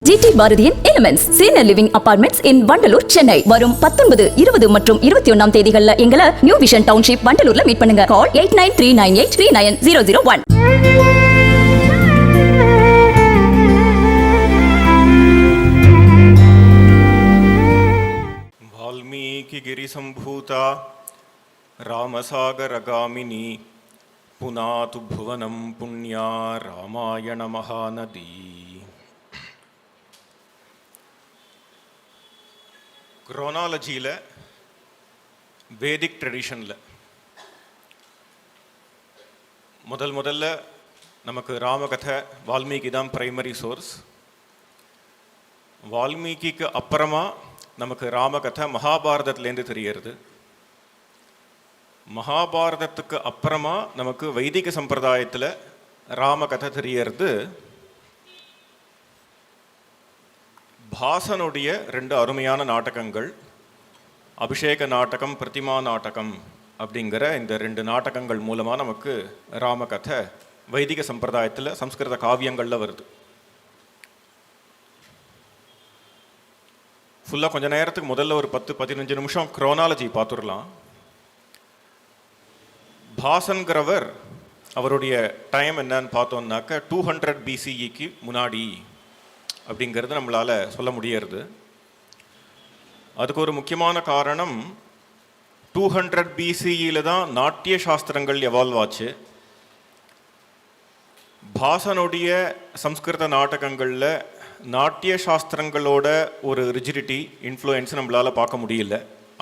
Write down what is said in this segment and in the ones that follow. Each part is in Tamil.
GT பாரதியின் எலிமெண்ட்ஸ் சீனியர் லிவிங் அபார்ட்மெண்ட்ஸ் இன் வண்டலூர் சென்னை வரும் 19, 20 மற்றும் 21 தேதிகள்ல எங்களை நியூ விஷன் டவுன்ஷிப் வண்டலூர்ல மீட் பண்ணுங்க. கால் 8939839001. वाल्मीकि गिरिसम्भूता रामसागरगामिनी पुनातु भुवनं पुण्या रामायण महानदी. குரோனாலஜியில் வேதிக் ட்ரெடிஷனில் முதல்ல நமக்கு ராமகதை வால்மீகி தான் பிரைமரி சோர்ஸ். வால்மீகிக்கு அப்புறமா நமக்கு ராமகதை மகாபாரதத்துலேருந்து தெரியறது. மகாபாரதத்துக்கு அப்புறமா நமக்கு வைதிக சம்பிரதாயத்தில் ராமகதை தெரியறது பாசனுடைய 2 அருமையான நாடகங்கள், அபிஷேக நாடகம், பிரதிமா நாடகம் அப்படிங்கிற இந்த 2 நாடகங்கள் மூலமாக நமக்கு ராமகதை வைதிக சம்பிரதாயத்தில் சம்ஸ்கிருத காவியங்களில் வருது. ஃபுல்லாக கொஞ்ச நேரத்துக்கு முதல்ல ஒரு 10-15 நிமிஷம் குரோனாலஜி பார்த்துடலாம். பாசன்கிறவர் அவருடைய டைம் என்னன்னு பார்த்தோம்னாக்க 200 BCEக்கு முன்னாடி அப்படிங்கிறது நம்மளால் சொல்ல முடியறது. அதுக்கு ஒரு முக்கியமான காரணம் 200 BCEயில் தான் நாட்டிய சாஸ்திரங்கள் எவால்வ் ஆச்சு. பாசனுடைய சம்ஸ்கிருத நாடகங்களில் நாட்டிய சாஸ்திரங்களோட ஒரு ரிஜிடிட்டி இன்ஃப்ளூயன்ஸ் நம்மளால் பார்க்க முடியல,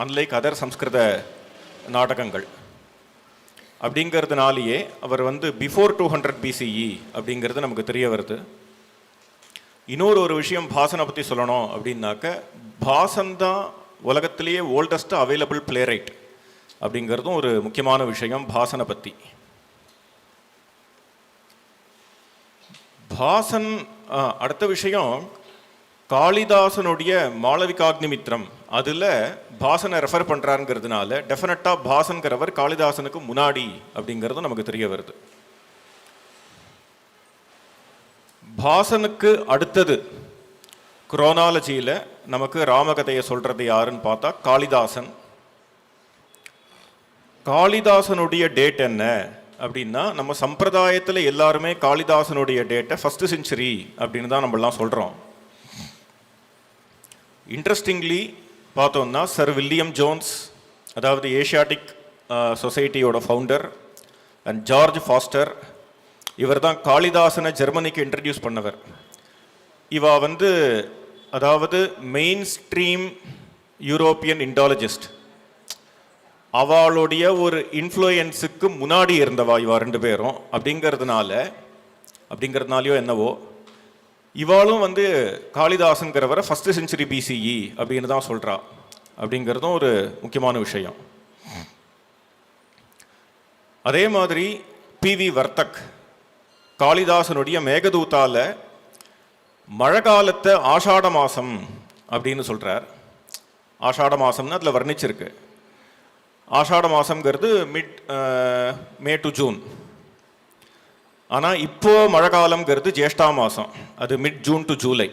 அன்லைக் அதர் சம்ஸ்கிருத நாடகங்கள். அப்படிங்கிறதுனாலேயே அவர் பிஃபோர் 200 BCE அப்படிங்கிறது நமக்கு தெரிய வருது. இன்னொரு விஷயம் பாசனை பற்றி சொல்லணும் அப்படின்னாக்க, பாசன் தான் உலகத்திலேயே ஓல்டஸ்ட் அவைலபிள் பிளேரைட் அப்படிங்கிறதும் ஒரு முக்கியமான விஷயம் பாசனை பற்றி. பாசன் அடுத்த விஷயம், காளிதாசனுடைய மாளவிகாக்னிமித்ரம் அதில் பாசனை ரெஃபர் பண்ணுறாருங்கிறதுனால டெஃபினட்டாக பாசன்கிறவர் காளிதாசனுக்கு முன்னாடி அப்படிங்கிறதும் நமக்கு தெரிய வருது. பாசனுக்கு அடுத்தது குரோனாலஜியில் நமக்கு ராமகதையை சொல்கிறது யாருன்னு பார்த்தா காளிதாசன். காளிதாசனுடைய டேட் என்ன அப்படின்னா, நம்ம சம்பிரதாயத்தில் எல்லாருமே காளிதாசனுடைய டேட்டை 1st century அப்படின்னு தான் நம்மளாம் சொல்கிறோம். இன்ட்ரெஸ்டிங்லி பார்த்தோம்னா சர் வில்லியம் ஜோன்ஸ், அதாவது ஏஷியாட்டிக் சொசைட்டியோட ஃபவுண்டர், அண்ட் ஜார்ஜ் ஃபாஸ்டர், இவர் தான் காளிதாசனை ஜெர்மனிக்கு இன்ட்ரடியூஸ் பண்ணவர். இவா அதாவது மெயின் ஸ்ட்ரீம் யூரோப்பியன் இண்டாலஜிஸ்ட், அவளுடைய ஒரு இன்ஃப்ளூயன்ஸுக்கு முன்னாடி இருந்தவா இவா 2 பேரும். அப்படிங்கிறதுனாலையோ என்னவோ இவாளும் காளிதாசன்கிறவரை 1st century BCE அப்படின்னு தான் சொல்கிறா. அப்படிங்கிறதும் ஒரு முக்கியமான விஷயம். அதே மாதிரி PV வர்த்தக் காளிதாசனுடைய மேகதூத்தால மழை காலத்தை ஆஷாட மாதம் அப்படின்னு சொல்கிறார். ஆஷாட மாதம்னு அதில் வர்ணிச்சிருக்கு. ஆஷாட மாதங்கிறது மே டு ஜூன். ஆனால் இப்போது மழை காலம்ங்கிறது ஜேஷ்டா மாதம், அது மிட் ஜூன் டு ஜூலை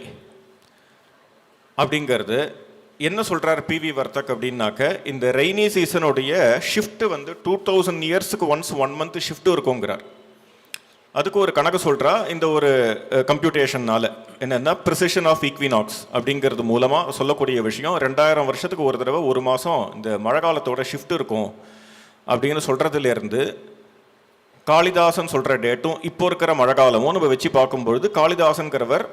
அப்படிங்கிறது. என்ன சொல்கிறார் PV வர்த்தக் அப்படின்னாக்க, இந்த ரெய்னி சீசனுடைய ஷிஃப்ட்டு 2000 இயர்ஸுக்கு ஒன்ஸ் 1 month ஷிஃப்ட்டு இருக்குங்கிறார். அதுக்கு ஒரு கணக்கு சொல்கிறா இந்த ஒரு கம்ப்யூட்டேஷனால். என்னென்னா ப்ரிசிஷன் ஆஃப் ஈக்வினாக்ஸ் அப்படிங்கிறது மூலமாக சொல்லக்கூடிய விஷயம், 2000 வருஷத்துக்கு ஒரு தடவை 1 மாதம் இந்த மழை காலத்தோட ஷிஃப்ட் இருக்கும் அப்படின்னு சொல்கிறதுலேருந்து காளிதாசன் சொல்கிற டேட்டும் இப்போ இருக்கிற மழை காலமும் நம்ம வச்சு பார்க்கும்பொழுது காளிதாசன்கிறவர்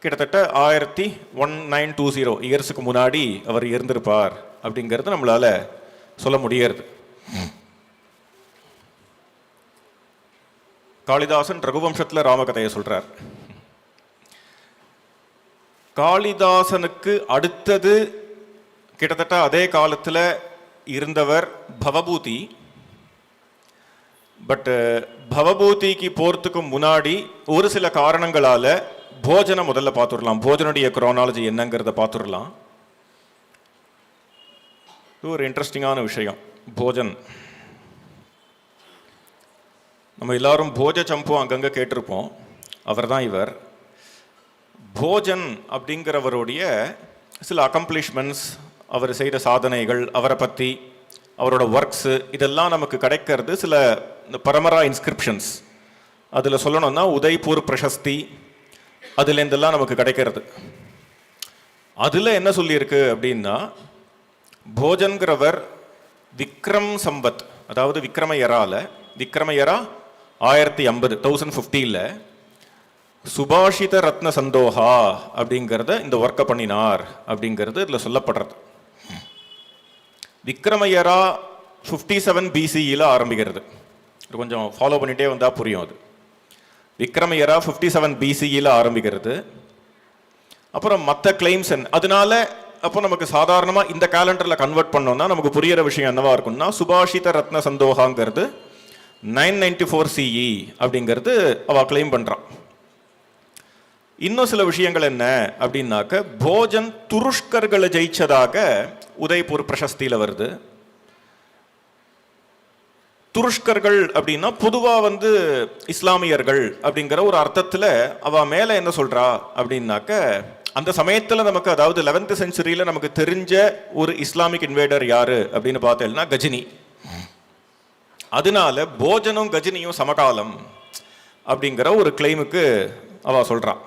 கிட்டத்தட்ட 1920 இயர்ஸுக்கு முன்னாடி அவர் இருந்திருப்பார் அப்படிங்கிறது நம்மளால் சொல்ல முடியாது. காளிதாசன் ரகுவம்சத்தில் ராமகதையை சொல்கிறார். காளிதாசனுக்கு அடுத்தது கிட்டத்தட்ட அதே காலத்தில் இருந்தவர் பவபூதி. பட் பவபூதிக்கு போகிறதுக்கு முன்னாடி ஒரு சில காரணங்களால் போஜனை முதல்ல பார்த்துடலாம். போஜனுடைய குரோனாலஜி என்னங்கிறத பார்த்துடலாம். இது ஒரு இன்ட்ரெஸ்டிங்கான விஷயம். போஜன் நம்ம எல்லாரும் போஜ சம்பு அங்கங்கே கேட்டிருப்போம். அவர் தான் இவர். போஜன் அப்படிங்கிறவருடைய சில அக்கம்ப்ளிஷ்மெண்ட்ஸ், அவர் செய்த சாதனைகள், அவரை பற்றி, அவரோட ஒர்க்ஸு, இதெல்லாம் நமக்கு கிடைக்கிறது சில இந்த பரமரா இன்ஸ்கிரிப்ஷன்ஸ். அதில் சொல்லணும்னா உதய்பூர் பிரசஸ்தி, அதுலேருந்தெல்லாம் நமக்கு கிடைக்கிறது. அதில் என்ன சொல்லியிருக்கு அப்படின்னா, போஜன்கிறவர் விக்ரம் சம்பத், அதாவது விக்ரமயரா 1050 1050 சுபாஷித ரத்ன சந்தோஹா அப்படிங்கிறத இந்த ஒர்க்கை பண்ணினார் அப்படிங்கிறது இதில் சொல்லப்படுறது. விக்ரமயரா 57 BCE ஆரம்பிக்கிறது. இது கொஞ்சம் ஃபாலோ பண்ணிகிட்டே வந்தால் புரியும். அது விக்ரமயரா 57 BCE ஆரம்பிக்கிறது. அப்புறம் மற்ற கிளைம்ஸ் அதனால அப்போ நமக்கு சாதாரணமாக இந்த கேலண்டரில் கன்வெர்ட் பண்ணோம்னா நமக்கு புரியிற விஷயம் என்னவா இருக்கும்னா, சுபாஷித ரத்ன சந்தோகாங்கிறது 994 CE அப்படிங்கிறது அவ கிளைம் பண்ணுறான். இன்னும் சில விஷயங்கள் என்ன அப்படின்னாக்க, போஜன் துருஷ்கர்களை ஜெயிச்சதாக உதய்பூர் பிரசஸ்தியில் வருது. துருஷ்கர்கள் அப்படின்னா பொதுவாக இஸ்லாமியர்கள் அப்படிங்கிற ஒரு அர்த்தத்தில் அவ மேலே என்ன சொல்றா அப்படின்னாக்க, அந்த சமயத்தில் நமக்கு, அதாவது 11th century நமக்கு தெரிஞ்ச ஒரு இஸ்லாமிக் இன்வேடர் யாரு அப்படின்னு பார்த்தேன்னா கஜினி. அதனால போஜனும் கஜினியும் சமகாலம் அப்படிங்கிற ஒரு கிளைமுக்கு அவ சொல்றான்.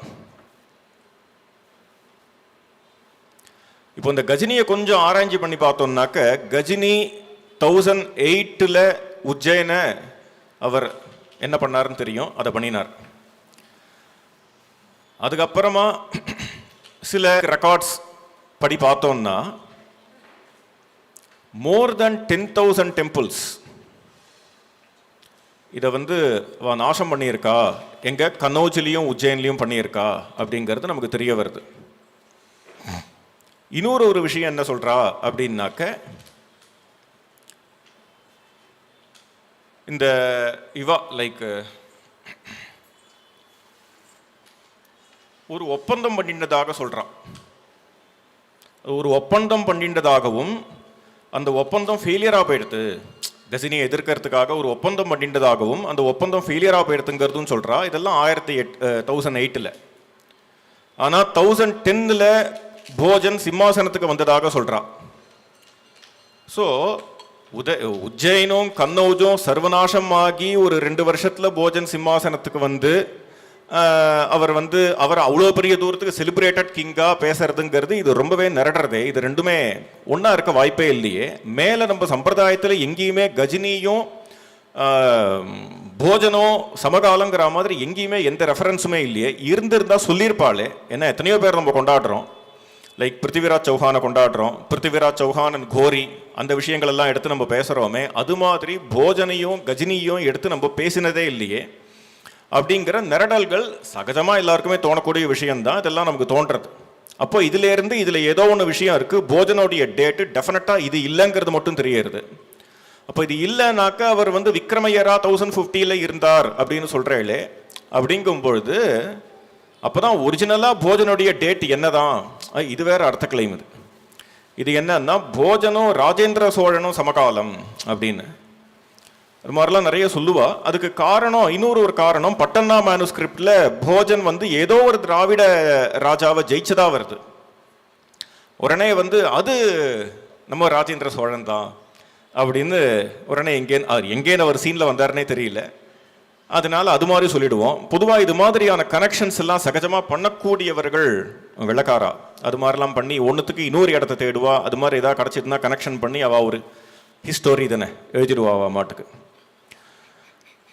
இப்போ இந்த கஜினியை கொஞ்சம் ஆராய்ச்சி பண்ணி பார்த்தோம்னாக்க, கஜினி 1008 உஜ்ஜயினை அவர் என்ன பண்ணாருன்னு தெரியும், அதை பண்ணினார். அதுக்கப்புறமா சில ரெக்கார்ட்ஸ் படி பார்த்தோம்னா more than 10,000 temples இதை அவ நாசம் பண்ணியிருக்கா, எங்க கனௌஜ்லையும் உஜ்ஜயின்லையும் பண்ணியிருக்கா அப்படிங்கிறது நமக்கு தெரிய வருது. இன்னொரு ஒரு விஷயம் என்ன சொல்றா அப்படின்னாக்க, இந்த ஒரு ஒப்பந்தம் பண்ணிட்டதாக சொல்றான். ஒரு ஒப்பந்தம் பண்ணிட்டதாகவும் அந்த ஒப்பந்தம் ஃபெயிலியராக போயிடுது, கஜினியை எதிர்க்கிறதுக்காக ஒரு ஒப்பந்தம் பண்ணிட்டதாகவும் அந்த ஒப்பந்தம் ஃபெயிலியராக போயிடுதுங்கிறதும் சொல்றா. இதெல்லாம் 1008. ஆனால் 1010 போஜன் சிம்மாசனத்துக்கு வந்ததாக சொல்றா. ஸோ உஜ்ஜயினும் கன்னௌஜும் சர்வநாசம் ஆகி ஒரு 2 வருஷத்துல போஜன் சிம்மாசனத்துக்கு அவர் அவர் அவ்வளோ பெரிய தூரத்துக்கு செலிப்ரேட்டட் கிங்கா பேசுறதுங்கிறது இது ரொம்பவே நிரடுறதே. இது ரெண்டுமே ஒன்றா இருக்க வாய்ப்பே இல்லையே. மேலே நம்ம சம்பிரதாயத்தில் எங்கேயுமே கஜினியும் போஜனம் சமகாலங்கிற மாதிரி எங்கேயுமே எந்த ரெஃபரன்ஸுமே இல்லையே. இருந்திருந்தா சொல்லியிருப்பாளே. ஏன்னா எத்தனையோ பேர் நம்ம கொண்டாடுறோம், லைக் பிருத்திவிராஜ் சௌஹானை கொண்டாடுறோம், பிருத்திவிராஜ் சௌஹான் அண்ட் கோரி, அந்த விஷயங்கள் எல்லாம் எடுத்து நம்ம பேசுகிறோமே. அது மாதிரி போஜனையும் கஜினியும் எடுத்து நம்ம பேசினதே இல்லையே. அப்படிங்கிற நிரடல்கள் சகஜமாக எல்லாருக்குமே தோணக்கூடிய விஷயம்தான். இதெல்லாம் நமக்கு தோன்றது. அப்போ இதுலேருந்து இதில் ஏதோ ஒன்று விஷயம் இருக்குது. போஜனோடைய டேட்டு டெஃபினட்டாக இது இல்லைங்கிறது மட்டும் தெரியுது. அப்போ இது இல்லைனாக்கா அவர் விக்ரமயரா 1050 இருந்தார் அப்படின்னு சொல்கிறேளே. அப்படிங்கும் பொழுது அப்போ தான் ஒரிஜினலாக போஜனுடைய டேட் என்னதான், இது வேற அர்த்த கிளைம். இது என்னன்னா, போஜனும் ராஜேந்திர சோழனும் சமகாலம் அப்படின்னு அது மாதிரிலாம் நிறைய சொல்லுவா. அதுக்கு காரணம், இன்னொரு காரணம், பட்டன்னா மேனுஸ்கிரிப்ட்ல போஜன் ஏதோ ஒரு திராவிட ராஜாவை ஜெயிச்சதா வருது. உடனே அது நம்ம ராஜேந்திர சோழன் தான் அப்படின்னு உடனே எங்கேன்னு அவர் சீன்ல வந்தாருன்னே தெரியல. அதனால அது மாதிரி சொல்லிடுவோம். பொதுவாக இது மாதிரியான கனெக்ஷன்ஸ் எல்லாம் சகஜமாக பண்ணக்கூடியவர்கள் வெள்ளக்காரா. அது மாதிரிலாம் பண்ணி ஒன்றுத்துக்கு இன்னொரு இடத்த தேடுவா. அது மாதிரி ஏதாவது கிடச்சிருந்தா கனெக்ஷன் பண்ணி அவள் ஒரு ஹிஸ்டோரி தானே எழுதிடுவா மாட்டுக்கு.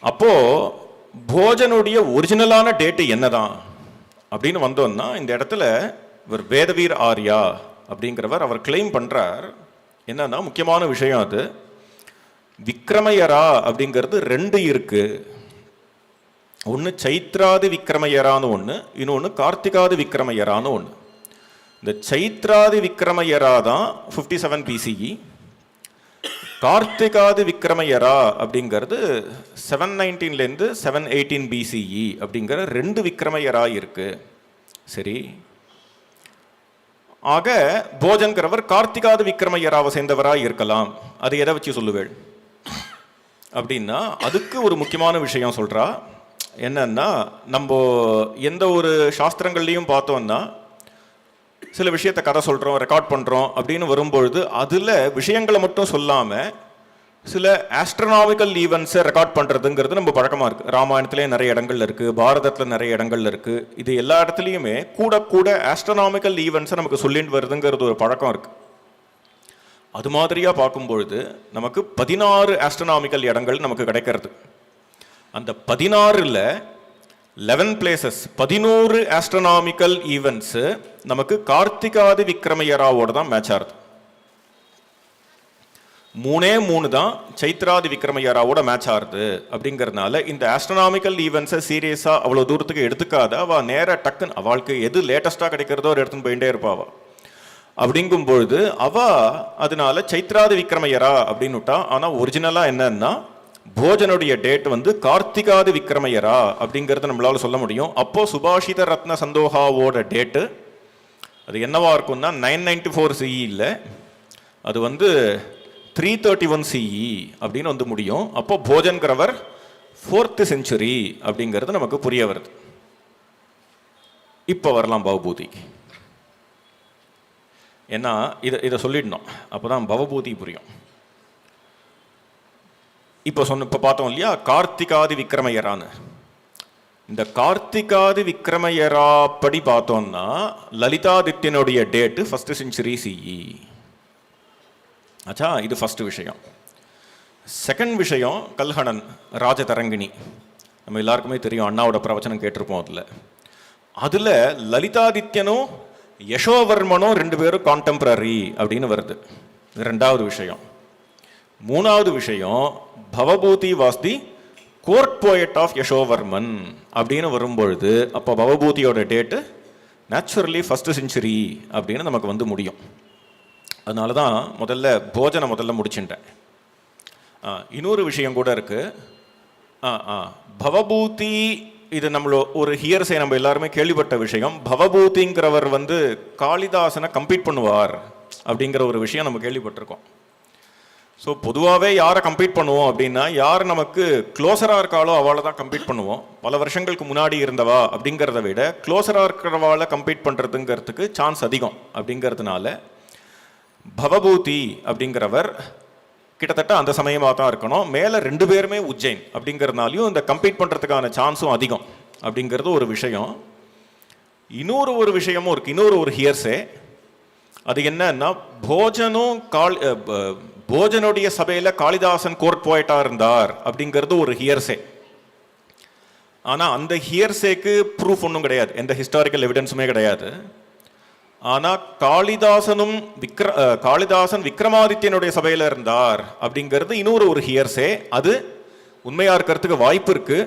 அப்போ போஜனுடைய ஒரிஜினலான டேட்டு என்னதான் அப்படின்னு வந்தோம்னா, இந்த இடத்துல இவர் வேதவீர் ஆர்யா அப்படிங்கிறவர் அவர் கிளைம் பண்றார். என்னன்னா முக்கியமான விஷயம், அது விக்ரமயரா அப்படிங்கிறது 2 இருக்கு. ஒன்று சைத்ராதி விக்ரமயரான்னு ஒன்று, இன்னொன்று கார்த்திகாதி விக்ரமயரான்னு ஒன்று. இந்த சைத்ராதி விக்ரமயரா தான் 57 BCE. கார்த்திகாதி விக்ரமயரா அப்படிங்கிறது 719 718 BCE அப்படிங்கிற 2 விக்ரமயரா இருக்கு. சரி, ஆக போஜன்கிறவர் கார்த்திகாதி விக்ரமயராவை சேர்ந்தவராக இருக்கலாம். அது எதை வச்சு சொல்லுவேள் அப்படின்னா, அதுக்கு ஒரு முக்கியமான விஷயம் சொல்றா. என்னன்னா, நம்ம எந்த ஒரு சாஸ்திரங்கள்லையும் பார்த்தோம்னா சில விஷயத்தை கதை சொல்கிறோம், ரெக்கார்ட் பண்ணுறோம் அப்படின்னு வரும்பொழுது அதில் விஷயங்களை மட்டும் சொல்லாமல் சில ஆஸ்ட்ரோனாமிக்கல் ஈவெண்ட்ஸை ரெக்கார்ட் பண்ணுறதுங்கிறது நம்ம பழக்கமாக இருக்குது. ராமாயணத்திலே நிறைய இடங்கள் இருக்குது, பாரதத்தில் நிறைய இடங்கள் இருக்குது. இது எல்லா இடத்துலையுமே கூட கூட ஆஸ்ட்ரோனாமிக்கல் ஈவெண்ட்ஸை நமக்கு சொல்லிட்டு வருதுங்கிறது ஒரு பழக்கம் இருக்குது. அது மாதிரியாக பார்க்கும்பொழுது நமக்கு 16 ஆஸ்ட்ரோனாமிக்கல் இடங்கள் நமக்கு கிடைக்கிறது. அந்த 16ல் 11 பிளேசஸ், 11 ஆஸ்ட்ரோனாமிக்கல் ஈவெண்ட்ஸு நமக்கு கார்த்திகாதி விக்ரமயராவோட தான் மேட்ச் ஆகுது. 3 தான் சைத்ராதி விக்ரமயராவோட மேட்ச் ஆகுது. அப்படிங்கிறதுனால இந்த ஆஸ்ட்ரோனாமிக்கல் ஈவெண்ட்ஸை சீரியஸாக அவ்வளோ தூரத்துக்கு எடுத்துக்காத அவள் நேராக டக்குன்னு அவளுக்கு எது லேட்டஸ்ட்டாக கிடைக்கிறதோ ஒரு எடுத்துன்னு போயிட்டே இருப்பாவா. அப்படிங்கும் பொழுது அதனால சைத்ராதி விக்ரமயரா அப்படின்னு விட்டா. ஆனால் ஒரிஜினலாக என்னன்னா போஜனுடைய டேட் வந்து கார்த்திகாதி விக்ரமயரா அப்படிங்கிறத நம்மளால சொல்ல முடியும். அப்போ சுபாஷித ரத்ன சந்தோகாவோட டேட்டு அது என்னவா இருக்கும்னா 994 CE இல்லை, அது வந்து 331 CE அப்படின்னு வந்து முடியும். அப்போ போஜன்கிறவர் 4th century அப்படிங்கிறது நமக்கு புரிய வருது. இப்போ வரலாம் பவபூதிக்கு. ஏன்னா இதை சொல்லிடணும், அப்போதான் பவபூதி புரியும். இப்போ பார்த்தோம் இல்லையா கார்த்திகாதி விக்ரமயரான்னு. இந்த கார்த்திகாதி விக்ரமயரா படி பார்த்தோம்னா லலிதாதித்யனுடைய டேட்டு 1st century CE. ஆச்சா, இது ஃபர்ஸ்ட் விஷயம். செகண்ட் விஷயம் கல்ஹணன் ராஜதரங்கிணி. நம்ம எல்லாருக்குமே தெரியும், அண்ணாவோட பிரவச்சனம் கேட்டிருப்போம். அதில் லலிதாதித்யனும் யசோவர்மனும் 2 பேரும் கான்டெம்பரரி அப்படின்னு வருது. இது 2வது விஷயம். 3வது விஷயம் Bhavabhuti was the court poet of Yashovarman அப்படின்னு வரும்பொழுது அப்போ பவபூதியோட டேட்டு நேச்சுரலி 1st century அப்படின்னு நமக்கு வந்து முடியும். அதனால தான் முதல்ல முடிச்சுட்டேன். இன்னொரு விஷயம் கூட இருக்கு. பவபூதி இது ஒரு ஹியர்ஸை நம்ம எல்லாருமே கேள்விப்பட்ட விஷயம். பவபூதிங்கிறவர் வந்து காளிதாசனை கம்பீட் பண்ணுவார் அப்படிங்கிற ஒரு விஷயம் நம்ம கேள்விப்பட்டிருக்கோம். ஸோ பொதுவாகவே யாரை கம்பீட் பண்ணுவோம் அப்படின்னா, யார் நமக்கு க்ளோஸராக இருக்காளோ அவளை தான் கம்பீட் பண்ணுவோம். பல வருஷங்களுக்கு முன்னாடி இருந்தவா அப்படிங்கிறத விட க்ளோஸராக இருக்கிறவாளை கம்பீட் பண்ணுறதுங்கிறதுக்கு சான்ஸ் அதிகம். அப்படிங்கிறதுனால பவபூதி அப்படிங்கிறவர் கிட்டத்தட்ட அந்த சமயமாக தான் இருக்கணும். மேலே 2 பேருமே உஜ்ஜைன் அப்படிங்கிறதுனாலையும் இந்த கம்பீட் பண்ணுறதுக்கான சான்ஸும் அதிகம் அப்படிங்கிறது ஒரு விஷயம். இன்னொரு விஷயமும் இருக்குது, இன்னொரு ஹியர்ஸே. அது என்னன்னா, போஜனுடைய சபையில் காளிதாசன் கோர்ட் போயிட்டாக இருந்தார் அப்படிங்கிறது ஒரு ஹியர்ஸே. ஆனால் அந்த ஹியர்ஸேக்கு ப்ரூஃப் ஒன்றும் கிடையாது, எந்த ஹிஸ்டாரிக்கல் எவிடன்ஸுமே கிடையாது. ஆனால் காளிதாசன் விக்ரமாதித்யனுடைய சபையில் இருந்தார் அப்படிங்கிறது இன்னொரு ஹியர்ஸே. அது உண்மையாக இருக்கிறதுக்கு வாய்ப்பு இருக்கு.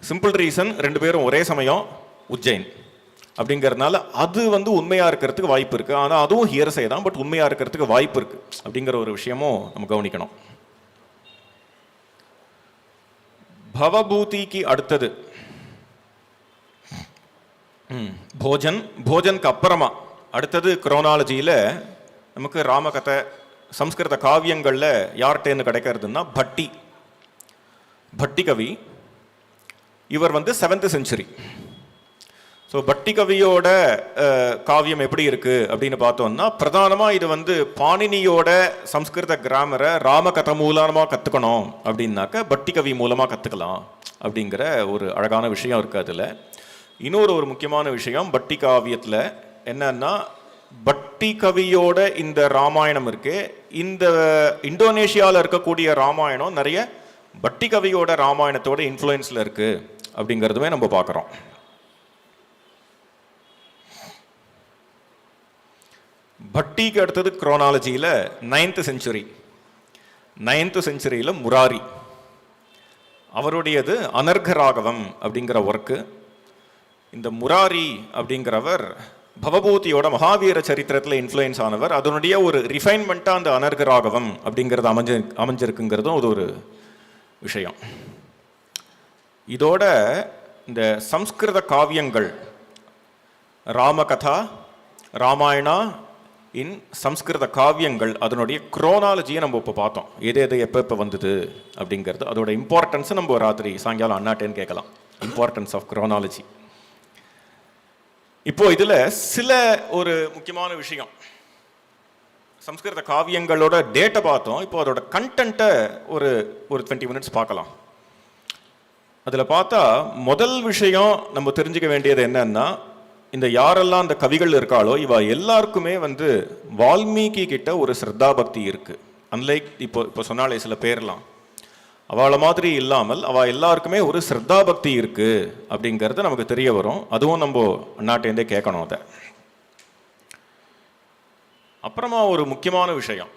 சிம்பிள் ரீசன், 2 பேரும் ஒரே சமயம் உஜ்ஜைன் அப்படிங்கிறதுனால அது வந்து உண்மையாக இருக்கிறதுக்கு வாய்ப்பு இருக்கு. ஆனால் அதுவும் ஹியர்ஸே தான், பட் உண்மையாக இருக்கிறதுக்கு வாய்ப்பு இருக்கு அப்படிங்கிற ஒரு விஷயமும் நம்ம கவனிக்கணும். பவபூதிக்கு அடுத்தது போஜனுக்கு அப்புறமா அடுத்தது குரோனாலஜியில் நமக்கு ராமகதை சம்ஸ்கிருத காவியங்களில் யார்கிட்டேன்னு கிடைக்கிறதுன்னா பட்டி கவி. இவர் வந்து 7th century. ஸோ பட்டி கவியோட காவியம் எப்படி இருக்குது அப்படின்னு பார்த்தோம்னா, பிரதானமாக இது வந்து பாணினியோட சம்ஸ்கிருத கிராமரை ராமகதை மூலமாக கற்றுக்கணும் அப்படின்னாக்க பட்டி கவி மூலமாக கற்றுக்கலாம் அப்படிங்கிற ஒரு அழகான விஷயம் இருக்குது. அதில் இன்னொரு முக்கியமான விஷயம் பட்டி காவியத்தில் என்னன்னா, பட்டி கவியோட இந்த ராமாயணம் இருக்கு, இந்த இந்தோனேஷியாவில் இருக்கக்கூடிய ராமாயணம் நிறைய பட்டி கவியோட ராமாயணத்தோட இன்ஃப்ளூயன்ஸில் இருக்கு அப்படிங்கிறதுமே நம்ம பார்க்குறோம். பட்டிக்கு அடுத்தது குரோனாலஜியில் 9th century. 9th centuryயில் முராரி, அவருடையது அனர்கராகவம் அப்படிங்கிற ஒர்க்கு. இந்த முராரி அப்படிங்கிறவர் பவபூதியோட மகாவீர சரித்திரத்தில் இன்ஃப்ளூயன்ஸ் ஆனவர். அதனுடைய ஒரு ரிஃபைன்மெண்ட்டாக அந்த அனர்கராகவம் அப்படிங்கிறது அமைஞ்சிருக்குங்கிறதும் ஒரு விஷயம். இதோட இந்த சம்ஸ்கிருத காவியங்கள் ராமகதா, ராமாயணா, இன் சம்ஸ்கிருத காவியங்கள் அதனுடைய குரோனாலஜியை நம்ம இப்போ பார்த்தோம். எது எது எப்போ வந்தது அப்படிங்கிறது, அதோட இம்பார்ட்டன்ஸை நம்ம ராத்திரி சாயங்காலம் அண்ணாட்டேன்னு கேட்கலாம். Importance of chronology. இப்போ இதில் சில ஒரு முக்கியமான விஷயம், சம்ஸ்கிருத காவியங்களோட டேட்டை பார்த்தோம். இப்போ அதோட கண்டென்ட்டை ஒரு 20 மினிட்ஸ் பார்க்கலாம். அதில் பார்த்தா முதல் விஷயம் நம்ம தெரிஞ்சுக்க வேண்டியது என்னன்னா, இந்த யாரெல்லாம் அந்த கவிகள் இருக்காளோ இவ எல்லாருக்குமே வால்மீகி கிட்ட ஒரு ஸ்ரத்தா பக்தி இருக்கு. அன்லைக் இப்போ சொன்னாலே சில பேர்லாம் அவளை மாதிரி இல்லாமல் அவள் எல்லாருக்குமே ஒரு ஸ்ரத்தா பக்தி இருக்கு அப்படிங்கிறது நமக்கு தெரிய வரும். அதுவும் நம்ம அண்ணாட்டேந்தே கேட்கணும். அதை அப்புறமா ஒரு முக்கியமான விஷயம்,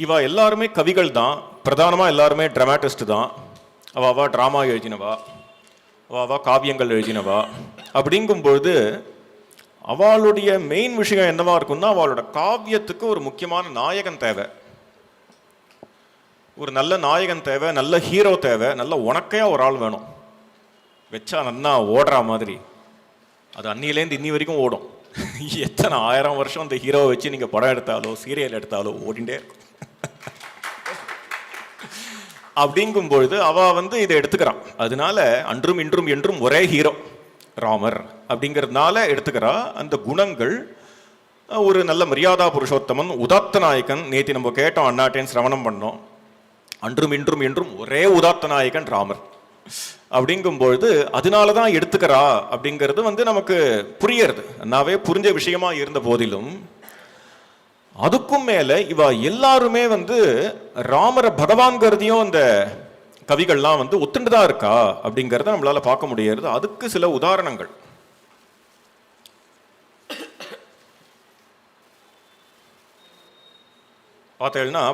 இவ எல்லாருமே கவிகள் தான், பிரதானமாக எல்லாருமே ட்ராமாட்டிஸ்ட் தான். அவா ட்ராமா எழுதினவா, அவா காவியங்கள் எழுதினவா. அப்படிங்கும்பொழுது அவளுடைய மெயின் விஷயம் என்னவா இருக்கும்னா, அவளோட காவியத்துக்கு ஒரு முக்கியமான நாயகன் தேவை, ஒரு நல்ல நாயகன் தேவை, நல்ல ஹீரோ தேவை, நல்ல உனக்கையா ஒரு ஆள் வேணும், வச்சா நன்னா ஓடுற மாதிரி. அது அன்னிலேருந்து இன்னி வரைக்கும் ஓடும். எத்தனை 1000 வருஷம் அந்த ஹீரோவை வச்சு நீங்கள் படம் எடுத்தாலோ சீரியல் எடுத்தாலோ ஓடிண்டே இருக்கும். அப்படிங்கும்பொழுது அவள் இதை எடுத்துக்கிறான். அதனால அன்றும் இன்றும் என்றும் ஒரே ஹீரோ ராமர் அப்படிங்கிறதுனால எடுத்துக்கிறா. அந்த குணங்கள் ஒரு நல்ல மரியாதா புருஷோத்தமன், உதாத்த நாயகன். நேற்று நம்ம கேட்டோம், அண்ணாட்டேன் சிரவணம் பண்ணோம். அன்றும் இன்றும் என்றும் ஒரே உதாத்த நாயகன் ராமர் அப்படிங்கும்பொழுது அதனால தான் எடுத்துக்கிறா அப்படிங்கிறது நமக்கு புரியறது. நாவே புரிஞ்ச விஷயமா இருந்த போதிலும் அதுக்கும் மேல இவ எல்லாருமே ராமர பகவான்கிறதையும் அந்த கவிகள்லாம் ஒத்துண்டுதான் இருக்கா அப்படிங்கிறத நம்மளால பார்க்க முடியாது. அதுக்கு சில உதாரணங்கள் பார்த்தேன்னா,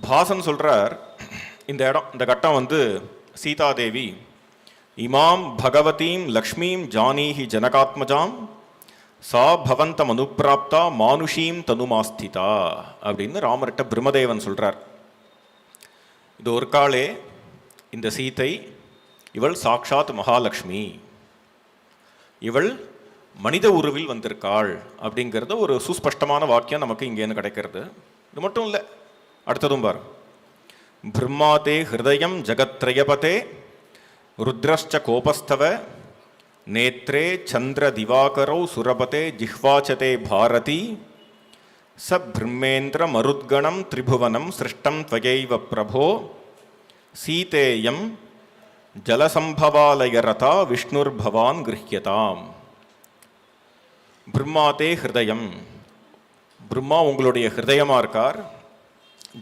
பாசன் சொல்றார், இந்த கட்டம் சீதாதேவி இமாம் பகவதீம் லக்ஷ்மீம் ஜானீஹி ஜனகாத்மஜாம் சா பவந்தம் அனுப்பிராப்தா மானுஷீம் தனுமாஸ்திதா அப்படின்னு ராமர்கிட்ட பிரம்மதேவன் சொல்றார். இது ஒரு காலே இந்த சீதை இவள் சாக்ஷாத் மகாலட்சுமி, இவள் மனித உருவில் வந்திருக்காள் அப்படிங்கிறது ஒரு சுஸ்பஷ்டமான வாக்கியம் நமக்கு இங்கேருந்து கிடைக்கிறது. இது மட்டும் இல்லை, அடுத்ததும் பாரு, பிரம்மாதே ஹிருதயம் ஜகத்ரயபதே ருத்ரஷ்ச கோபஸ்தவ நேத்ரே சந்திர திவாகரௌ சுரபதே ஜிஹ்வாச்சதே பாரதி ச பிரம்மேந்திர மருத்கணம் திரிபுவனம் சிருஷ்டம் த்வயைவ பிரபோ சீதேயம் ஜலசம்பவாலயரதா விஷ்ணுர்பவான் கிருஹ்யதாம். பிரம்மாதே ஹிருதயம், பிரம்மா உங்களுடைய ஹிருதயமா இருக்கார்.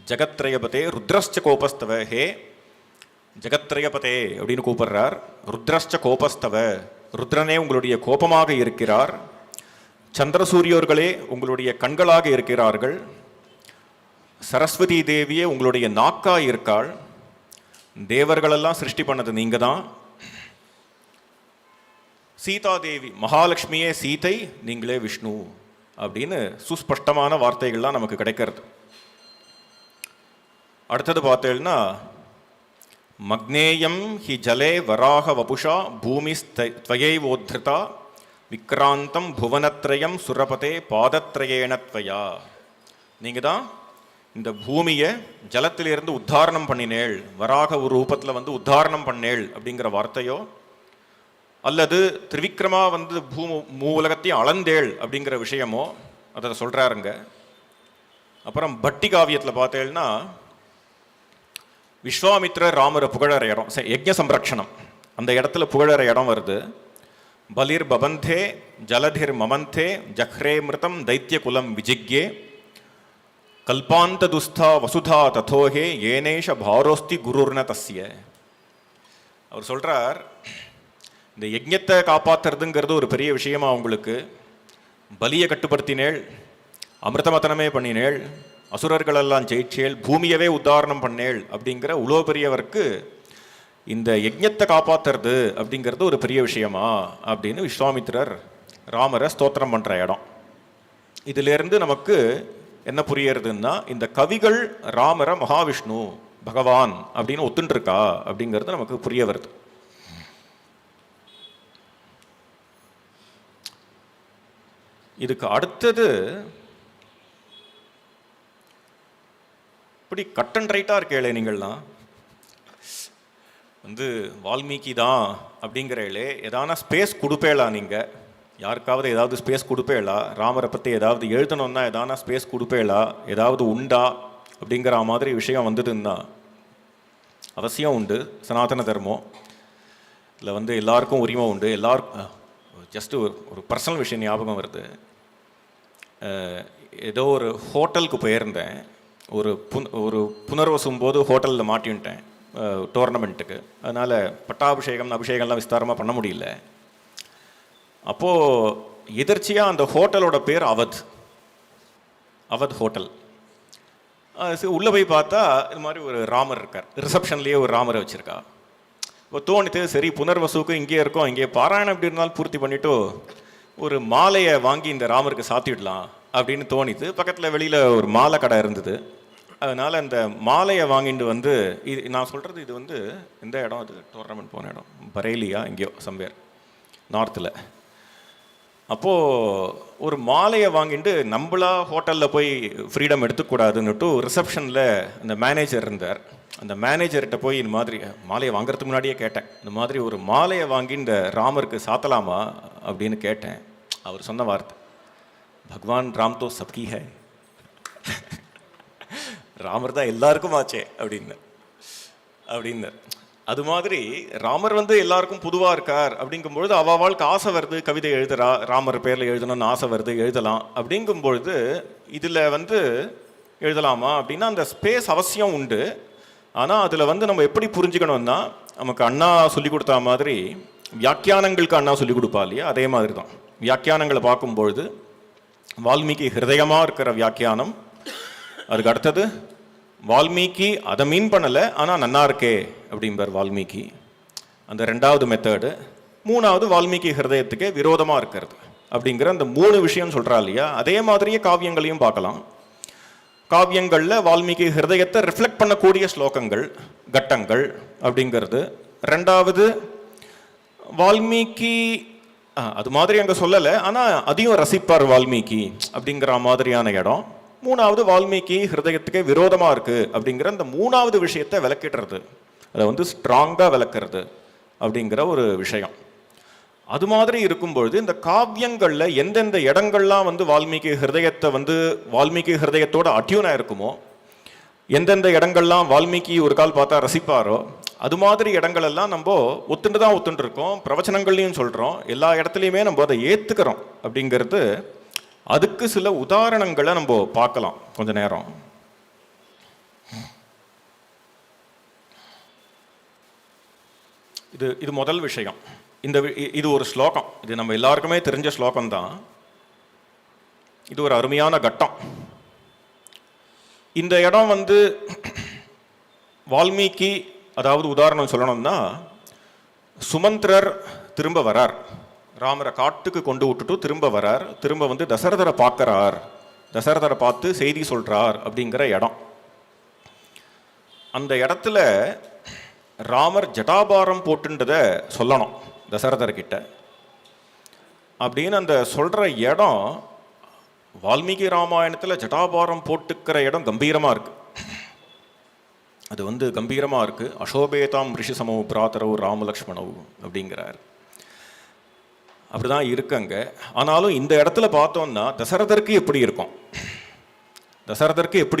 ஜகத்ரயபதே ருத்ரஷ்ச கோபஸ்தவ, ஹே ஜகத்ரயபதே அப்படின்னு கூப்பிடுறார். ருத்ரஷ்ச கோபஸ்தவ, ருத்ரனே உங்களுடைய கோபமாக இருக்கிறார். சந்திரசூரியோர்களே உங்களுடைய கண்களாக இருக்கிறார்கள். சரஸ்வதி தேவியே உங்களுடைய நாக்காய் இருக்காள். தேவர்களெல்லாம் சிருஷ்டி பண்ணது நீங்க தான். சீதாதேவி மகாலட்சுமியே சீதை, நீங்களே விஷ்ணு அப்படின்னு சுஸ்பஷ்டமான வார்த்தைகள்லாம் நமக்கு கிடைக்கிறது. அடுத்தது பார்த்தேன்னா, மக்னேயம் ஹி ஜலே வராக வபுஷா பூமி த்வயைவோத்ருதா விக்ராந்தம் புவனத்ரயம் சுரபதே பாதத்ரயேணத்வயா. நீங்கள் தான் இந்த பூமியை ஜலத்திலிருந்து உத்தாரணம் பண்ணினேள், வராக ஒரு ரூபத்தில் உத்தாரணம் பண்ணேள் அப்படிங்கிற வார்த்தையோ, அல்லது திரிவிக்ரமா மூலகத்தையும் அளந்தேள் அப்படிங்கிற விஷயமோ அதை சொல்கிறாருங்க. அப்புறம் பட்டி காவியத்தில் பார்த்தேன்னா, விஸ்வாமித்ரர் ராமரை புகழற இடம் யஜ்ஞ சம்ரக்ஷணம், அந்த இடத்துல புகழற இடம் வருது. பலிர் பபந்தே ஜலதிர் மமந்தே ஜஹ்ரே மிருதம் தைத்திய குலம் விஜிக்யே கல்பாந்த துஸ்தா வசுதா ததோஹே ஏனேஷ பாரோஸ்தி குருர்ன தஸ்ய. அவர் சொல்றார், இந்த யஜ்ஞத்தை காப்பாற்றுறதுங்கிறது ஒரு பெரிய விஷயமா உங்களுக்கு. பலியை கட்டுப்படுத்தினேள், அமிர்தமதனமே பண்ணினேள், அசுரர்களெல்லாம் ஜெயிச்சேள், பூமியவே உத்தாரணம் பண்ணேள் அப்படிங்கிற உலோ பெரியவருக்கு இந்த யஜ்ஞத்தை காப்பாற்றுறது அப்படிங்கிறது ஒரு பெரிய விஷயமா அப்படின்னு விஸ்வாமித்திரர் ராமரை ஸ்தோத்திரம் பண்ணுற இடம். இதிலிருந்து நமக்கு என்ன புரியறதுன்னா, இந்த கவிகள் ராமரை மகாவிஷ்ணு பகவான் அப்படின்னு ஒத்துன்ட்ருக்கா அப்படிங்கிறது நமக்கு புரிய வருது. இதுக்கு அடுத்தது இப்படி கட் அண்ட் ரைட்டாக இருக்கேளே நீங்கள்லாம் வந்து வால்மீகி தான் அப்படிங்கிறீங்களே, எதான ஸ்பேஸ் கொடுப்பேளா நீங்கள்? யாருக்காவது ஏதாவது ஸ்பேஸ் கொடுப்பேளா? ராமரை பற்றி ஏதாவது எழுதணுன்னா எதான ஸ்பேஸ் கொடுப்பேளா? ஏதாவது உண்டா அப்படிங்கிற மாதிரி விஷயம் வந்ததுன்னா அவசியம் உண்டு. சனாதன தர்மம் இதில் வந்து எல்லாருக்கும் உரிமை உண்டு. எல்லாருக்கும் ஜஸ்ட்டு ஒரு பர்சனல் விஷயம் ஞாபகம் வருது. ஏதோ ஒரு ஹோட்டலுக்கு போயிருந்தேன். ஒரு புனர்வசும் போது ஹோட்டலில் மாட்டின்ட்டேன் டோர்னமெண்ட்டுக்கு. அதனால் அபிஷேகம்லாம் விஸ்தாரமாக பண்ண முடியல. அப்போது எதிர்ச்சியாக அந்த ஹோட்டலோட பேர் அவத் ஹோட்டல். உள்ளே போய் பார்த்தா இது மாதிரி ஒரு ராமர் இருக்கார். ரிசப்ஷன்லேயே ஒரு ராமரை வச்சுருக்கா. இப்போ தோணித்து, சரி புனர்வசுக்கு இங்கே இருக்கோம், இங்கே பாராயணம் எப்படி இருந்தாலும் பூர்த்தி பண்ணிவிட்டு ஒரு மாலையை வாங்கி இந்த ராமருக்கு சாத்திடலாம் அப்படின்னு தோணித்து. பக்கத்தில் வெளியில் ஒரு மாலை கடை இருந்தது. அதனால் அந்த மாலையை வாங்கிட்டு வந்து, இது நான் சொல்கிறது இது வந்து எந்த இடம், அது டோர்னமெண்ட் போன இடம் பரேலியா எங்கேயோ சம்வேர் நார்த்தில். அப்போது ஒரு மாலையை வாங்கிட்டு நம்மளா ஹோட்டலில் போய் ஃப்ரீடம் எடுத்துக்கூடாதுன்னுட்டு ரிசப்ஷனில் அந்த மேனேஜர் இருந்தார். அந்த மேனேஜர்கிட்ட போய் இந்த மாதிரி மாலையை வாங்குறதுக்கு முன்னாடியே கேட்டேன், இந்த மாதிரி ஒரு மாலையை வாங்கி இந்த ராமருக்கு சாத்தலாமா அப்படின்னு கேட்டேன். அவர் சொன்ன வார்த்தை, பகவான் ராம் தோ சப்கி ஹை, ராமர் தான் எல்லாருக்கும் ஆச்சே அப்படின்னு. அது மாதிரி ராமர் வந்து எல்லாருக்கும் பொதுவாக இருக்கார் அப்படிங்கும்பொழுது அவளுக்கு ஆசை வருது, கவிதை எழுதுறா, ராமர் பேரில் எழுதணும்னு ஆசை வருது, எழுதலாம். அப்படிங்கும்பொழுது இதில் வந்து எழுதலாமா அப்படின்னா அந்த ஸ்பேஸ் அவசியம் உண்டு. ஆனால் அதில் வந்து நம்ம எப்படி புரிஞ்சுக்கணும்னா, நமக்கு அண்ணா சொல்லி கொடுத்தா மாதிரி வியாக்கியானங்களுக்கு அண்ணா சொல்லி கொடுப்பா இல்லையா, அதே மாதிரி தான் வியாக்கியானங்களை பார்க்கும்பொழுது வால்மீகி ஹிருதயமாக இருக்கிற வியாக்கியானம், அதுக்கு அடுத்தது வால்மீகி அதை மீன் பண்ணலை ஆனால் நன்னா இருக்கே அப்படிம்பார் வால்மீகி, அந்த ரெண்டாவது மெத்தடு. மூணாவது வால்மீகி ஹிருதயத்துக்கே விரோதமாக இருக்கிறது அப்படிங்கிற அந்த 3 விஷயம் சொல்கிறா இல்லையா. அதே மாதிரியே காவியங்களையும் பார்க்கலாம். காவியங்களில் வால்மீகி ஹிருதயத்தை ரிஃப்ளெக்ட் பண்ணக்கூடிய ஸ்லோகங்கள், கட்டங்கள் அப்படிங்கிறது. ரெண்டாவது வால்மீகி அது மாதிரி அங்கே சொல்லலை, ஆனால் அதையும் ரசிப்பார் வால்மீகி அப்படிங்கிற மாதிரியான இடம். மூணாவது வால்மீகி ஹிருதயத்துக்கே விரோதமாக இருக்குது அப்படிங்கிற அந்த 3வது விஷயத்தை விளக்கிடுறது, அதை வந்து ஸ்ட்ராங்காக விளக்குறது அப்படிங்கிற ஒரு விஷயம். அது மாதிரி இருக்கும்பொழுது இந்த காவியங்களில் எந்தெந்த இடங்கள்லாம் வந்து வால்மீகி ஹிருதயத்தை வந்து வால்மீகி ஹிருதயத்தோட அட்யூனாக இருக்குமோ, எந்தெந்த இடங்கள்லாம் வால்மீகி ஒரு கால் பார்த்தா ரசிப்பாரோ, அது மாதிரி இடங்களெல்லாம் நம்ம ஒத்துண்டு இருக்கோம். பிரவச்சனங்கள்லையும் சொல்கிறோம், எல்லா இடத்துலையுமே நம்ம அதை ஏற்றுக்கிறோம் அப்படிங்கிறது. அதுக்கு சில உதாரணங்களை நம்ம பார்க்கலாம் கொஞ்ச நேரம். இது முதல் விஷயம். இது ஒரு ஸ்லோகம், இது நம்ம எல்லாருக்குமே தெரிஞ்ச ஸ்லோகம்தான். இது ஒரு அருமையான கட்டம். இந்த இடம் வந்து வால்மீகி, அதாவது உதாரணம் சொல்லணும்னா, சுமந்திரர் திரும்ப வரார், ராமரை காட்டுக்கு கொண்டு விட்டுட்டு திரும்ப வரார். திரும்ப வந்து தசரதரை பார்க்கறார், தசரதரை பார்த்து செய்தி சொல்றார் அப்படிங்கிற இடம். அந்த இடத்துல ராமர் ஜட்டாபாரம் போட்டுன்றதை சொல்லணும் தசரதர்கிட்ட அப்படின்னு அந்த சொல்ற இடம் வால்மீகி ராமாயணத்தில் ஜட்டாபாரம் போட்டுக்கிற இடம் கம்பீரமாக இருக்கு. அது வந்து கம்பீரமாக இருக்கு. அசோபேதாம் ரிஷி சமோ பிராத்தரவு ராமலக்ஷ்மணவு அப்படிங்கிறார். அப்படிதான் இருக்குங்க. ஆனாலும் இந்த இடத்துல பார்த்தோம்னா தசரதருக்கு எப்படி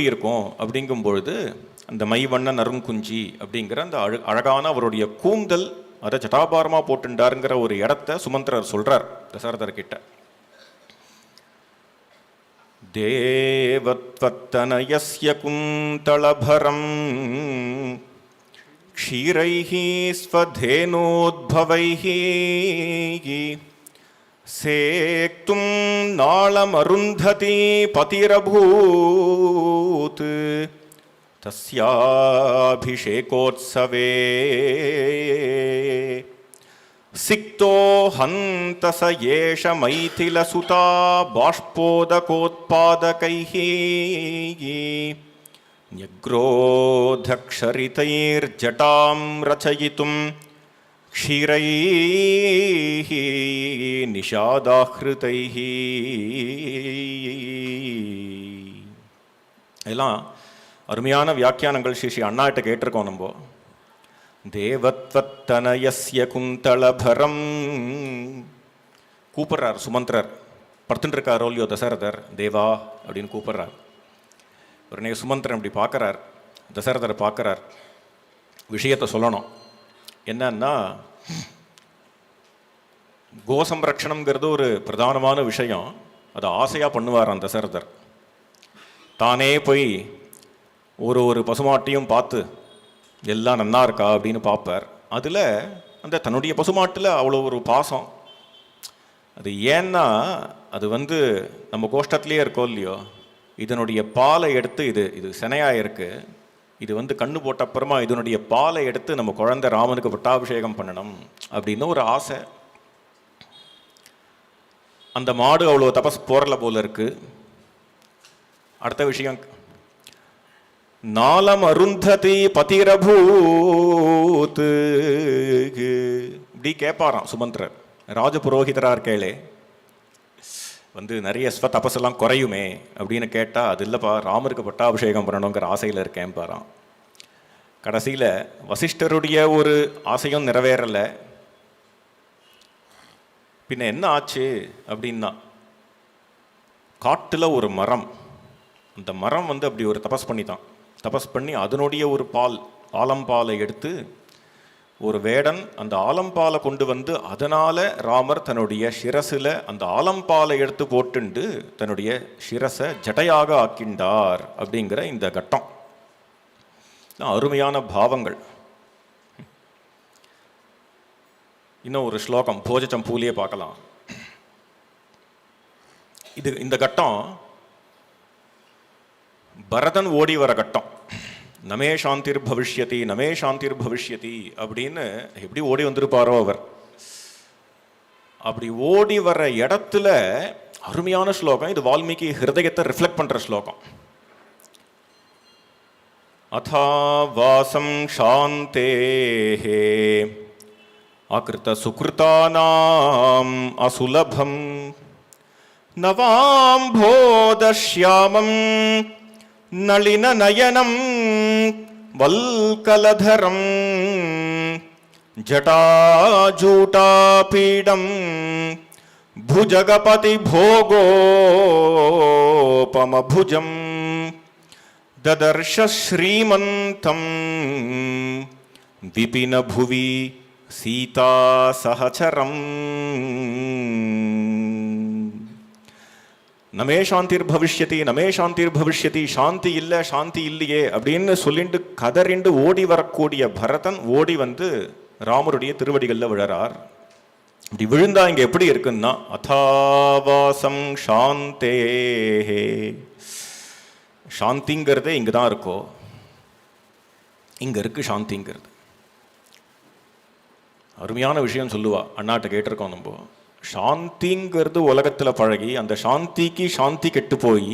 இருக்கும் அப்படிங்கும் பொழுது அந்த மைவண்ண நறுங்குஞ்சி அப்படிங்கிற அந்த அழகான அவருடைய கூந்தல் அதை ஜட்டாபாரமா போட்டுண்டாருங்கிற ஒரு இடத்த சுமந்திரர் சொல்றார் தசரதர்கிட்ட. தேவத்வத்தனயஸ்ய குந்தளபரம் க்ஷீரைஹி ஸ்வதேனோத்பவைஹி சேக்தும் நாளமருந்ததி பதிரபூத் தஸ்யாபிஷேகோத்சவே சிக்தோ ஹந்தச ஏஷ மைதிலசுதா பாஷ்போதகோத்பாதகைஹி ன்யக்ரோதக்ஷரிதைர்ஜட்டாம் ரச்சயிதும் க்ஷீரைः நிஷாதாஹ்ருதைः. இதெல்லாம் அருமையான வியாக்கியானங்கள் ஸ்ரீ அண்ணாட்ட கேட்டிருக்கோம் நம்ம. தேவத்வத்தனயஸ்ய குந்தளபரம் கூப்பிட்றார் சுமந்திரர். படுத்துட்டு இருக்காரோ இல்லையோ தசரதர், தேவா அப்படின்னு கூப்பிட்றார். உடனே சுமந்திரன் இப்படி பார்க்குறார், தசரதரை பார்க்குறார். விஷயத்தை சொல்லணும். என்னன்னா, கோசம்ரக்ஷணம்ங்கிறது ஒரு பிரதானமான விஷயம். அதை ஆசையாக பண்ணுவாராம் தசரதர். தானே போய் ஒரு பசுமாட்டையும் பார்த்து எல்லாம் நன்னா இருக்கா அப்படின்னு பார்ப்பார். அதில் அந்த தன்னுடைய பசுமாட்டில் அவ்வளோ ஒரு பாசம். அது ஏன்னா அது நம்ம கோஷ்டத்துலேயே இருக்கோ இல்லையோ, இதனுடைய பாலை எடுத்து இது செனையாக இருக்குது, இது கண்ணு போட்ட அப்புறமா இதனுடைய பாலை எடுத்து நம்ம குழந்தை ராமனுக்கு பட்டாபிஷேகம் பண்ணணும் அப்படின்னு ஒரு ஆசை. அந்த மாடு அவ்வளோ தபஸ் போறல போல இருக்கு. அடுத்த விஷயம், நாலம் அருந்ததி பதிரபூத் இப்படி கேட்பாராம் சுமந்திரர். ராஜபுரோகிதரா இருக்கேளே, நிறைய தபஸெல்லாம் குறையுமே அப்படின்னு கேட்டால், அது இல்லைப்பா, ராமருக்கு பட்டாபிஷேகம் பண்ணணுங்கிற ஆசையில் இருக்கேன் பாராம். கடைசியில் வசிஷ்டருடைய ஒரு ஆசையும் நிறைவேறலை. பின்ன என்ன ஆச்சு அப்படின்னா, காட்டில் ஒரு மரம், அந்த மரம் அப்படி ஒரு தபஸ் பண்ணி அதனுடைய ஒரு பால், ஆலம்பாலை எடுத்து ஒரு வேடன் அந்த ஆலம்பாலை கொண்டு அதனால ராமர் தன்னுடைய சிரசில் அந்த ஆலம்பாலை எடுத்து போட்டுண்டு தன்னுடைய சிரசை ஜடையாக ஆக்கின்றார் அப்படிங்கிற இந்த கட்டம். அருமையான பாவங்கள். இன்னும் ஒரு ஸ்லோகம் போஜ சம்பூலியே பார்க்கலாம். இந்த கட்டம் பரதன் ஓடி வர கட்டம். நமே சாந்திர் பவிஷ்யதி, நமே சாந்திர் பவிஷ்யதி அப்படின்னு எப்படி ஓடி வந்திருப்பாரோ அவர். அப்படி ஓடி வர இடத்துல அருமையான ஸ்லோகம். இது வால்மீகி ஹிருதயத்தை ரிஃப்ளெக்ட் பண்ற ஸ்லோகம். அதா வாசம் சாந்தேஹே அகிருத சுக்ருதானாம் அசுலபம் நவாம்போதஷ்யாமம் நளின நயனம் வல்கலதரம் ஜடாஜூட்டாபீடம் புஜகபதி போகோபமபுஜம் ததர்ஷ ஸ்ரீமந்தம் விபின புவி சீதா சஹசரம். நமே சாந்திர் பவிஷ்யதி, நமே சாந்திர் பவிஷ்யதி, சாந்தி இல்லை சாந்தி இல்லையே அப்படின்னு சொல்லிட்டு கதறிண்டு ஓடி வரக்கூடிய பரதன் ஓடி ராமருடைய திருவடிகளில் விழறார். இப்படி விழுந்தா இங்க எப்படி இருக்குன்னா, அதாவாசம் சாந்தேஹே, சாந்திங்கிறதே இங்க தான் இருக்கோ, இங்க இருக்கு சாந்திங்கிறது. அருமையான விஷயம் சொல்லுவா, அண்ணாட்ட கேட்டிருக்கோம் நம்ம. சாந்திங்கிறது உலகத்தில் பழகி அந்த சாந்திக்கு சாந்தி கெட்டு போய்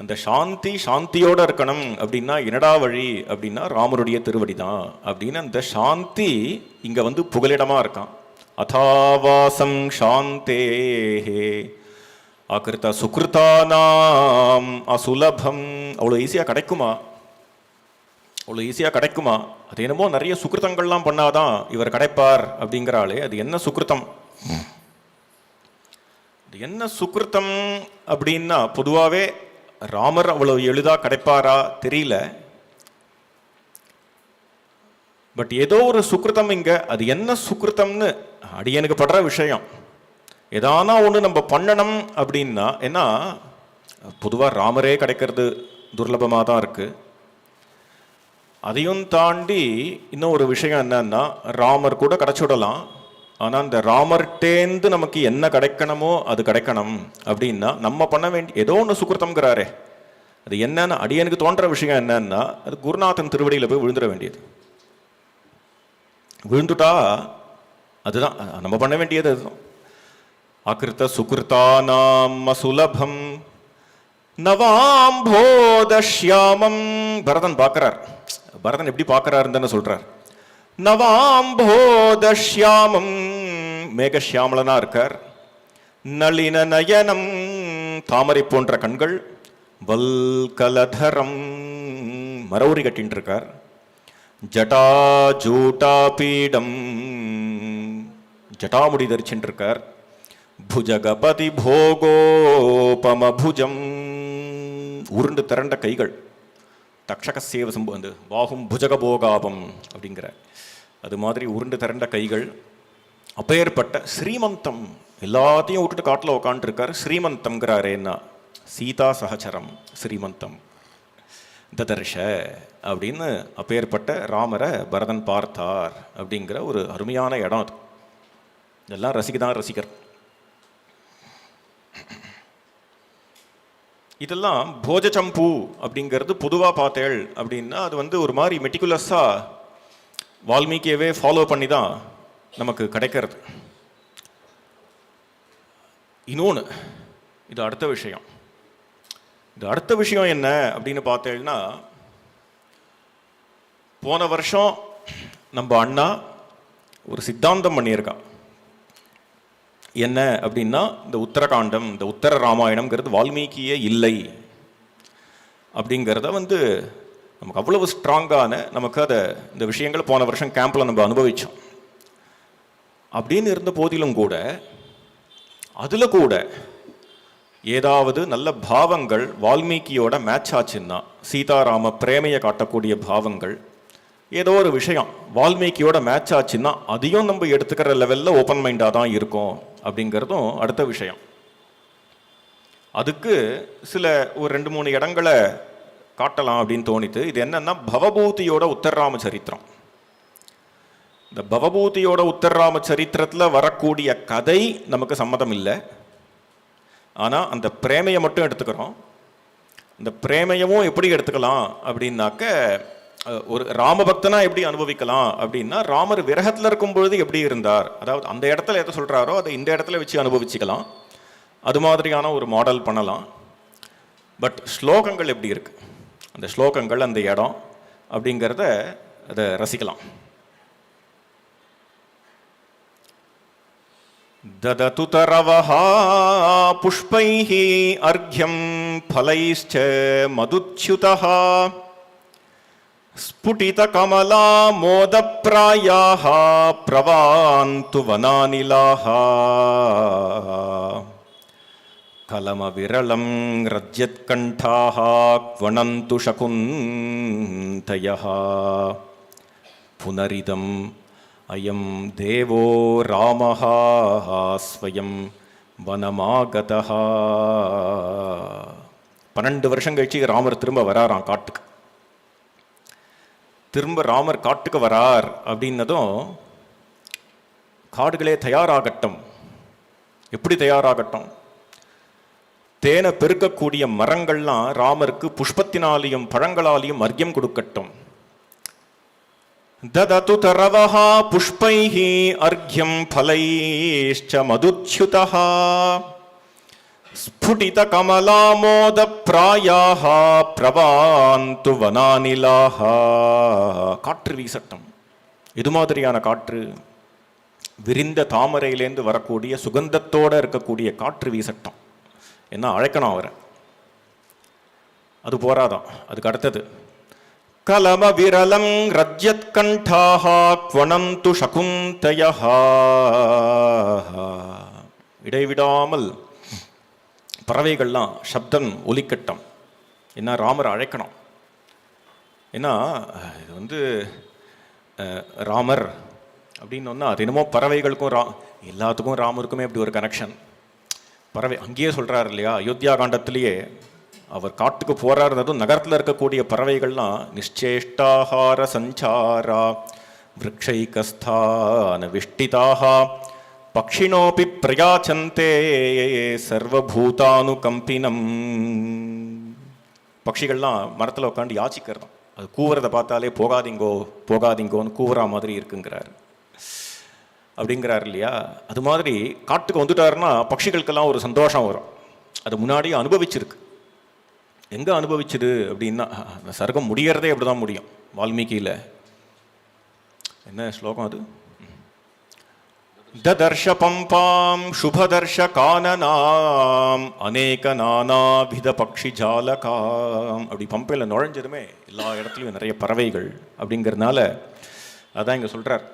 அந்த சாந்தியோட இருக்கணும் அப்படின்னா என்னடா வழி அப்படின்னா ராமருடைய திருவடி தான் அப்படின்னு அந்த சாந்தி இங்க புகலிடமா இருக்கான். அதாவாசம் சாந்தேஹே அகிருத சுக்ருதானாம் அசுலபம். அவ்வளோ ஈஸியாக கிடைக்குமா? அவ்வளோ ஈஸியாக கிடைக்குமா? அது என்னமோ நிறைய சுக்ருதங்கள்லாம் பண்ணாதான் இவர் கிடைப்பார் அப்படிங்கிறாளே, அது என்ன சுக்ருதம்? என்ன சுக்ருத்தம் அப்படின்னா, பொதுவாகவே ராமர் அவ்வளவு எளிதா கிடைப்பாரா தெரியல. பட் ஏதோ ஒரு சுக்ருத்தம் இங்க. அது என்ன சுக்ருத்தம்னு அடியனுக்கு படுற விஷயம். ஏதானா ஒன்று நம்ம பண்ணணும் அப்படின்னா, ஏன்னா பொதுவாக ராமரே கிடைக்கிறது துர்லபமாக தான் இருக்கு. அதையும் தாண்டி இன்னும் ஒரு விஷயம் என்னன்னா, ராமர் கூட கிடைச்சுடலாம். ஆனால் அந்த ராமர்டேந்து நமக்கு என்ன கிடைக்கணுமோ அது கிடைக்கணும் அப்படின்னா நம்ம பண்ண வேண்டிய ஏதோ ஒன்று சுக்ருத்தம்ங்கிறாரே, அது என்னன்னு அடியனுக்கு தோன்ற விஷயம் என்னன்னா, அது குருநாதன் திருவடியில் போய் விழுந்துட வேண்டியது. விழுந்துட்டா அதுதான் நம்ம பண்ண வேண்டியது. அதுதான் அகிருத்த சுக்ருதானாம் அசுலபம் நவாம்போதஷ்யாமம். பரதன் பார்க்கிறார். பரதன் எப்படி பார்க்கிறாருன்னு சொல்றார். நவாம்போதஷ்யாமம், மேகஷியாமலனா இருக்கார். நளின நயனம், தாமரை போன்ற கண்கள். வல்கலதரம், மரவுரி கட்டின்னு இருக்கார். ஜடா ஜூட்டா பீடம், ஜட்டாமுடி தரிச்சுட்டு இருக்கார். புஜகபதி போகோபம புஜம், உருண்டு திரண்ட கைகள். தக்ஷகசேவ சம்பு, அந்த பாகும் புஜக போகாபம் அப்படிங்கிற அது மாதிரி உருண்டு திரண்ட கைகள். அப்பேற்பட்ட ஸ்ரீமந்தம், எல்லாத்தையும் விட்டுட்டு காட்டில் உட்காந்துருக்கார். ஸ்ரீமந்தம்ங்கிறாரேன்னா சீதா சகச்சரம் ஸ்ரீமந்தம் ததர்ஷ அப்படின்னு அப்பேற்பட்ட ராமரை பரதன் பார்த்தார் அப்படிங்கிற ஒரு அருமையான இடம் அது. இதெல்லாம் ரசிகதான் ரசிகர். இதெல்லாம் போஜசம்பூ அப்படிங்கிறது பொதுவாக பார்த்தேள் அப்படின்னா அது வந்து ஒரு மாதிரி மெட்டிகுலஸாக வால்மீகியவே ஃபாலோ பண்ணி தான் நமக்கு கிடைக்கிறது. இன்னொன்று, இது அடுத்த விஷயம். இது அடுத்த விஷயம் என்ன அப்படின்னு பார்த்தேன்னா, போன வருஷம் நம்ம அண்ணா ஒரு சித்தாந்தம் பண்ணியிருக்கா. என்ன அப்படின்னா, இந்த உத்தரகாண்டம், இந்த உத்தர ராமாயணம்ங்கிறது வால்மீகியே இல்லை அப்படிங்கிறத வந்து நமக்கு அவ்வளவு ஸ்ட்ராங்கான நமக்கு அதை இந்த விஷயங்களை போன வருஷம் கேம்பில் நம்ம அனுபவித்தோம். அப்படின்னு இருந்த போதிலும் கூட அதில் கூட ஏதாவது நல்ல பாவங்கள் வால்மீகியோட மேட்ச் ஆச்சுன்னா, சீதாராம பிரேமையை காட்டக்கூடிய பாவங்கள், ஏதோ ஒரு விஷயம் வால்மீகியோட மேட்ச் ஆச்சுன்னா அதையும் நம்ம எடுத்துக்கிற லெவலில் ஓப்பன் மைண்டாக தான் இருக்கும் அப்படிங்கிறதும் அடுத்த விஷயம். அதுக்கு சில ஒரு 2-3 இடங்களை காட்டலாம் அப்படின்னு தோணித்து. இது என்னன்னா, பவபூதியோட உத்தரராம சரித்திரம். இந்த பவபூதியோட உத்தரராம சரித்திரத்தில் வரக்கூடிய கதை நமக்கு சம்மதம் இல்லை. ஆனால் அந்த பிரேமையை மட்டும் எடுத்துக்கிறோம். இந்த பிரேமையவும் எப்படி எடுத்துக்கலாம் அப்படின்னாக்க, ஒரு ராமபக்தனா எப்படி அனுபவிக்கலாம் அப்படின்னா, ராமர் விரகத்தில் இருக்கும் பொழுது எப்படி இருந்தார், அதாவது அந்த இடத்துல எதை சொல்கிறாரோ அதை இந்த இடத்துல வச்சு அனுபவிச்சுக்கலாம். அது மாதிரியான ஒரு மாடல் பண்ணலாம். பட் ஸ்லோகங்கள் எப்படி இருக்கு, அந்த ஸ்லோகங்கள், அந்த இடம் அப்படிங்கிறத அதை ரசிக்கலாம். ददतु तरवः पुष्पैः अर्घ्यं फलैश्च मदुच्युतः स्फुटितकमला मोदप्रायाः प्रवान्तु वनानिलाः कलमविरलं रज्यत्कण्ठाः क्वणन्तु शकुन्तयः पुनरिदम् अयं देवो रामः स्वयं वनमागतः. 12 வருஷம் கழிச்சு ராமர் திரும்ப வராராம் காட்டுக்கு. திரும்ப ராமர் காட்டுக்கு வரார் அப்படின்னதும், காடுகளே தயாராகட்டும். எப்படி தயாராகட்டும்? தேனை பெருக்கக்கூடிய மரங்கள்லாம் ராமருக்கு புஷ்பத்தினாலையும் பழங்களாலையும் அர்க்கியம் கொடுக்கட்டும். ददतु तरवः पुष्पैः अर्घ्यं फलैश्च मदुच्युतः स्फुटितकमलामोदप्रायाः प्रवान्तु वनानिलाः. காற்று வீசட்டும். இது மாதிரியான காற்று, விரிந்த தாமரையிலேருந்து வரக்கூடிய சுகந்தத்தோடு இருக்கக்கூடிய காற்று வீசட்டும். என்ன அழைக்கணும் அவரை, அது போராதான். அதுக்கு அடுத்தது, கலம விரலம் ரஜ்யத்கண்டாஹ க்வணந்து சகுந்தயஹ. இடைவிடாமல் பறவைகள்லாம் சப்தம் ஒலிக்கட்டும். என்ன, ராமர் அழைக்கணும். ஏன்னா இது வந்து ராமர் அப்படின்னு ஒன்னா, அது என்னமோ பறவைகளுக்கும் எல்லாத்துக்கும் ராமருக்குமே அப்படி ஒரு கனெக்ஷன். பறவை அங்கேயே சொல்றாரு இல்லையா, அயோத்தியா காண்டத்திலேயே அவர் காட்டுக்கு போராடுறதும் நகரத்தில் இருக்கக்கூடிய பறவைகள்லாம் நிச்சேஷ்டாஹார சஞ்சாரா விரக்ஷைகஸ்தான விஷ்டிதாக பக்ஷினோபி பிரயாச்சந்தே சர்வபூதானுகம்பினம். பட்சிகள்லாம் மரத்தில் உட்காந்து யாச்சிக்கிறதும், அது கூவுறதை பார்த்தாலே போகாதீங்கோ போகாதீங்கோன்னு கூவுறா மாதிரி இருக்குங்கிறார் அப்படிங்கிறார் இல்லையா. அது மாதிரி காட்டுக்கு வந்துட்டாருன்னா பட்சிகளுக்கெல்லாம் ஒரு சந்தோஷம் வரும். அது முன்னாடியே அனுபவிச்சிருக்கு. எங்கே அனுபவிச்சுது அப்படின்னா, அந்த சர்க்கம் முடியறதே அப்படி தான் முடியும் வால்மீகியில். என்ன ஸ்லோகம் அது? ததர்ஷ பம்பாம் சுபதர்ஷ கானனாம் அநேக நானாவித பக்ஷி ஜாலகாம். அப்படி பம்பையில் நுழைஞ்சதுமே எல்லா இடத்துலையும் நிறைய பறவைகள் அப்படிங்கிறதுனால அதான் இங்கே சொல்கிறார்.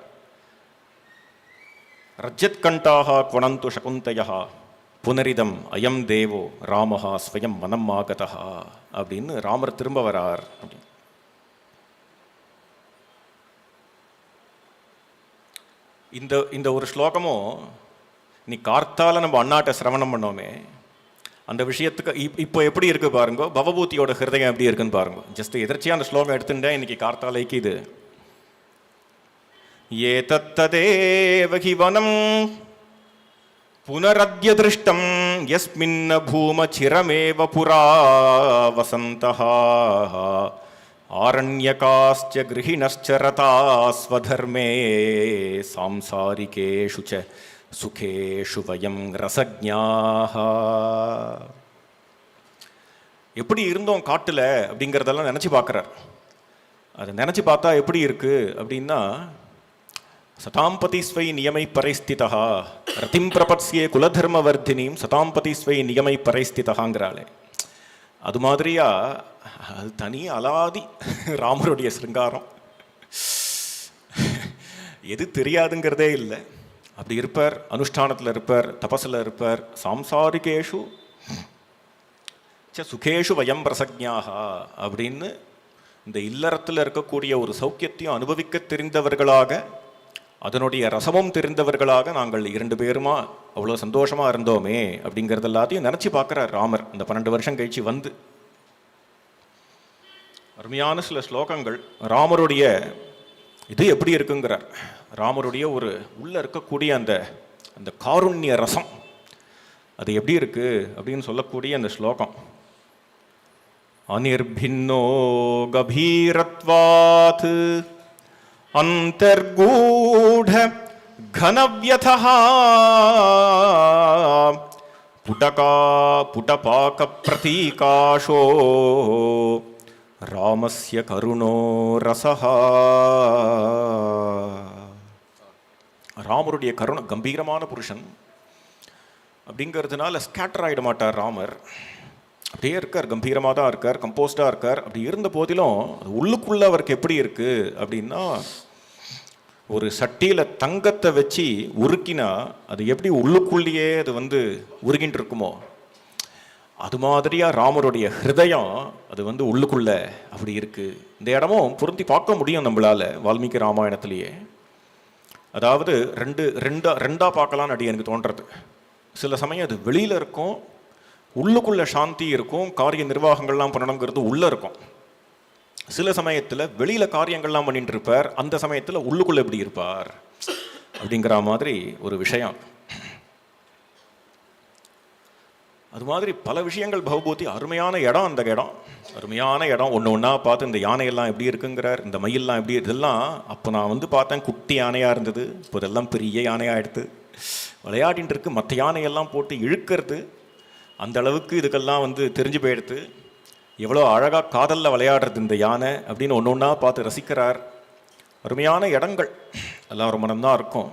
ரஜ்யத் கண்டாக குவனந்து சகுந்தயா புனரிதம் அயம் தேவோ ராமஹா ஸ்வயம் வனம் ஆகதா அப்படின்னு ராமர் திரும்ப வரார். அப்படின்னு இந்த ஒரு ஸ்லோகமும் நீ கார்த்தால நம்ம அண்ணாட்ட சிரவணம் பண்ணோமே அந்த விஷயத்துக்கு இப்போ எப்படி இருக்கு பாருங்க, பவபூதியோட ஹிருதயம் எப்படி இருக்குன்னு பாருங்க. ஜஸ்ட் எதிர்ச்சியா அந்த ஸ்லோகம் எடுத்துட்டேன் இன்னைக்கு கார்த்தாலைக்கு. இது ஏ தத்ததேவகி வனம் புனரத்ய திருஷ்டம் யஸ்மின்ன பூம சிரமேவ புரா வசந்தஹ ஆரண்யகாஸ்ச கிருஹிணஸ்ச ரதாஸ்வதர்மே சாம்சாரிகேஷு ச சுகேஷு வயம் ரசஜ்ஞாஹ. எப்படி இருந்தோம் காட்டுல அப்படிங்கிறதெல்லாம் நினைச்சு பார்க்குறார். அதை நினைச்சு பார்த்தா எப்படி இருக்கு அப்படின்னா, சதாம்பதி ஸ்வை நியமை பரைஸ்திதா ரதிம் பிரபத்ஸ்யே குலதர்மவர்தினியும் சதாம்பதி ஸ்வை நியமை பரைஸ்திதாங்கிறாளே, அது மாதிரியா அது தனி அலாதி ராமருடைய சிருங்காரம். எது தெரியாதுங்கிறதே இல்லை. அப்படி இருப்பார், அனுஷ்டானத்தில் இருப்பார், தபஸில் இருப்பார். சாம்சாரிகேஷு சுகேஷு வயம் பிரசஜ்ஞாக அப்படின்னு இந்த இல்லறத்தில் இருக்கக்கூடிய ஒரு சௌக்கியத்தையும் அனுபவிக்க தெரிந்தவர்களாக, அதனுடைய ரசமும் தெரிந்தவர்களாக நாங்கள் 2 பேருமா அவ்வளோ சந்தோஷமா இருந்தோமே அப்படிங்கிறது எல்லாத்தையும் நினச்சி பார்க்குறார் ராமர் இந்த 12 வருஷம் கழிச்சு வந்து. அருமையான சில ஸ்லோகங்கள். ராமருடைய இது எப்படி இருக்குங்கிறார். ராமருடைய ஒரு உள்ள இருக்கக்கூடிய அந்த அந்த காருண்ய ரசம் அது எப்படி இருக்கு அப்படின்னு சொல்லக்கூடிய அந்த ஸ்லோகம். அனிர்பின்னோ கபீரத்வாத் அந்தர்கூட கனவ்யதஹ புடபாக பிரதீகாஷோ ராமஸ்ய கருணோ ரசஹ. ராமருடைய கருணை கம்பீரமான புருஷன் அப்படிங்கிறதுனால ஸ்கேட்டர் ஆகிட மாட்டார் ராமர். அப்படியே இருக்கார், கம்பீரமாக தான் இருக்கார், கம்போஸ்டாக இருக்கார். அப்படி இருந்த போதிலும் அது உள்ளுக்குள்ள அவருக்கு எப்படி இருக்கு அப்படின்னா, ஒரு சட்டியில் தங்கத்தை வச்சு உருக்கினா அது எப்படி உள்ளுக்குள்ளேயே அது உருகின்னு இருக்குமோ, அது மாதிரியா ராமருடைய ஹிருதயம் அது உள்ளுக்குள்ள அப்படி இருக்கு. இந்த இடமும் பொருத்தி பார்க்க முடியும் நம்மளால வால்மீகி ராமாயணத்திலேயே. அதாவது ரெண்டா பார்க்கலான்னு அடி எனக்கு தோன்றது. சில சமயம் அது வெளியில இருக்கும், உள்ளுக்குள்ள சாந்தி இருக்கும், காரிய நிர்வாகங்கள்லாம் பண்ணணுங்கிறது உள்ள இருக்கும். சில சமயத்தில் வெளியில காரியங்கள்லாம் பண்ணிட்டு இருப்பார், அந்த சமயத்தில் உள்ளுக்குள்ள எப்படி இருப்பார் அப்படிங்கிற மாதிரி ஒரு விஷயம். அது மாதிரி பல விஷயங்கள் பவபூதி. அருமையான இடம் அந்த இடம், அருமையான இடம். ஒன்று ஒன்றா பார்த்து இந்த யானையெல்லாம் எப்படி இருக்குங்கிறார், இந்த மயிலெலாம் எப்படி, இதெல்லாம் அப்போ நான் பார்த்தேன் குட்டி யானையாக இருந்தது, இப்போ இதெல்லாம் பெரிய யானையாக எடுத்து விளையாடிட்டு இருக்கு. மற்ற யானையெல்லாம் போட்டு இழுக்கிறது, அந்த அளவுக்கு இதுக்கெல்லாம் தெரிஞ்சு போயிடுது. எவ்வளோ அழகாக காதலில் விளையாடுறது இந்த யானை அப்படின்னு ஒன்று ஒன்றா பார்த்து ரசிக்கிறார். அருமையான இடங்கள் எல்லாம் ரொம்ப நன்னா இருக்கும்.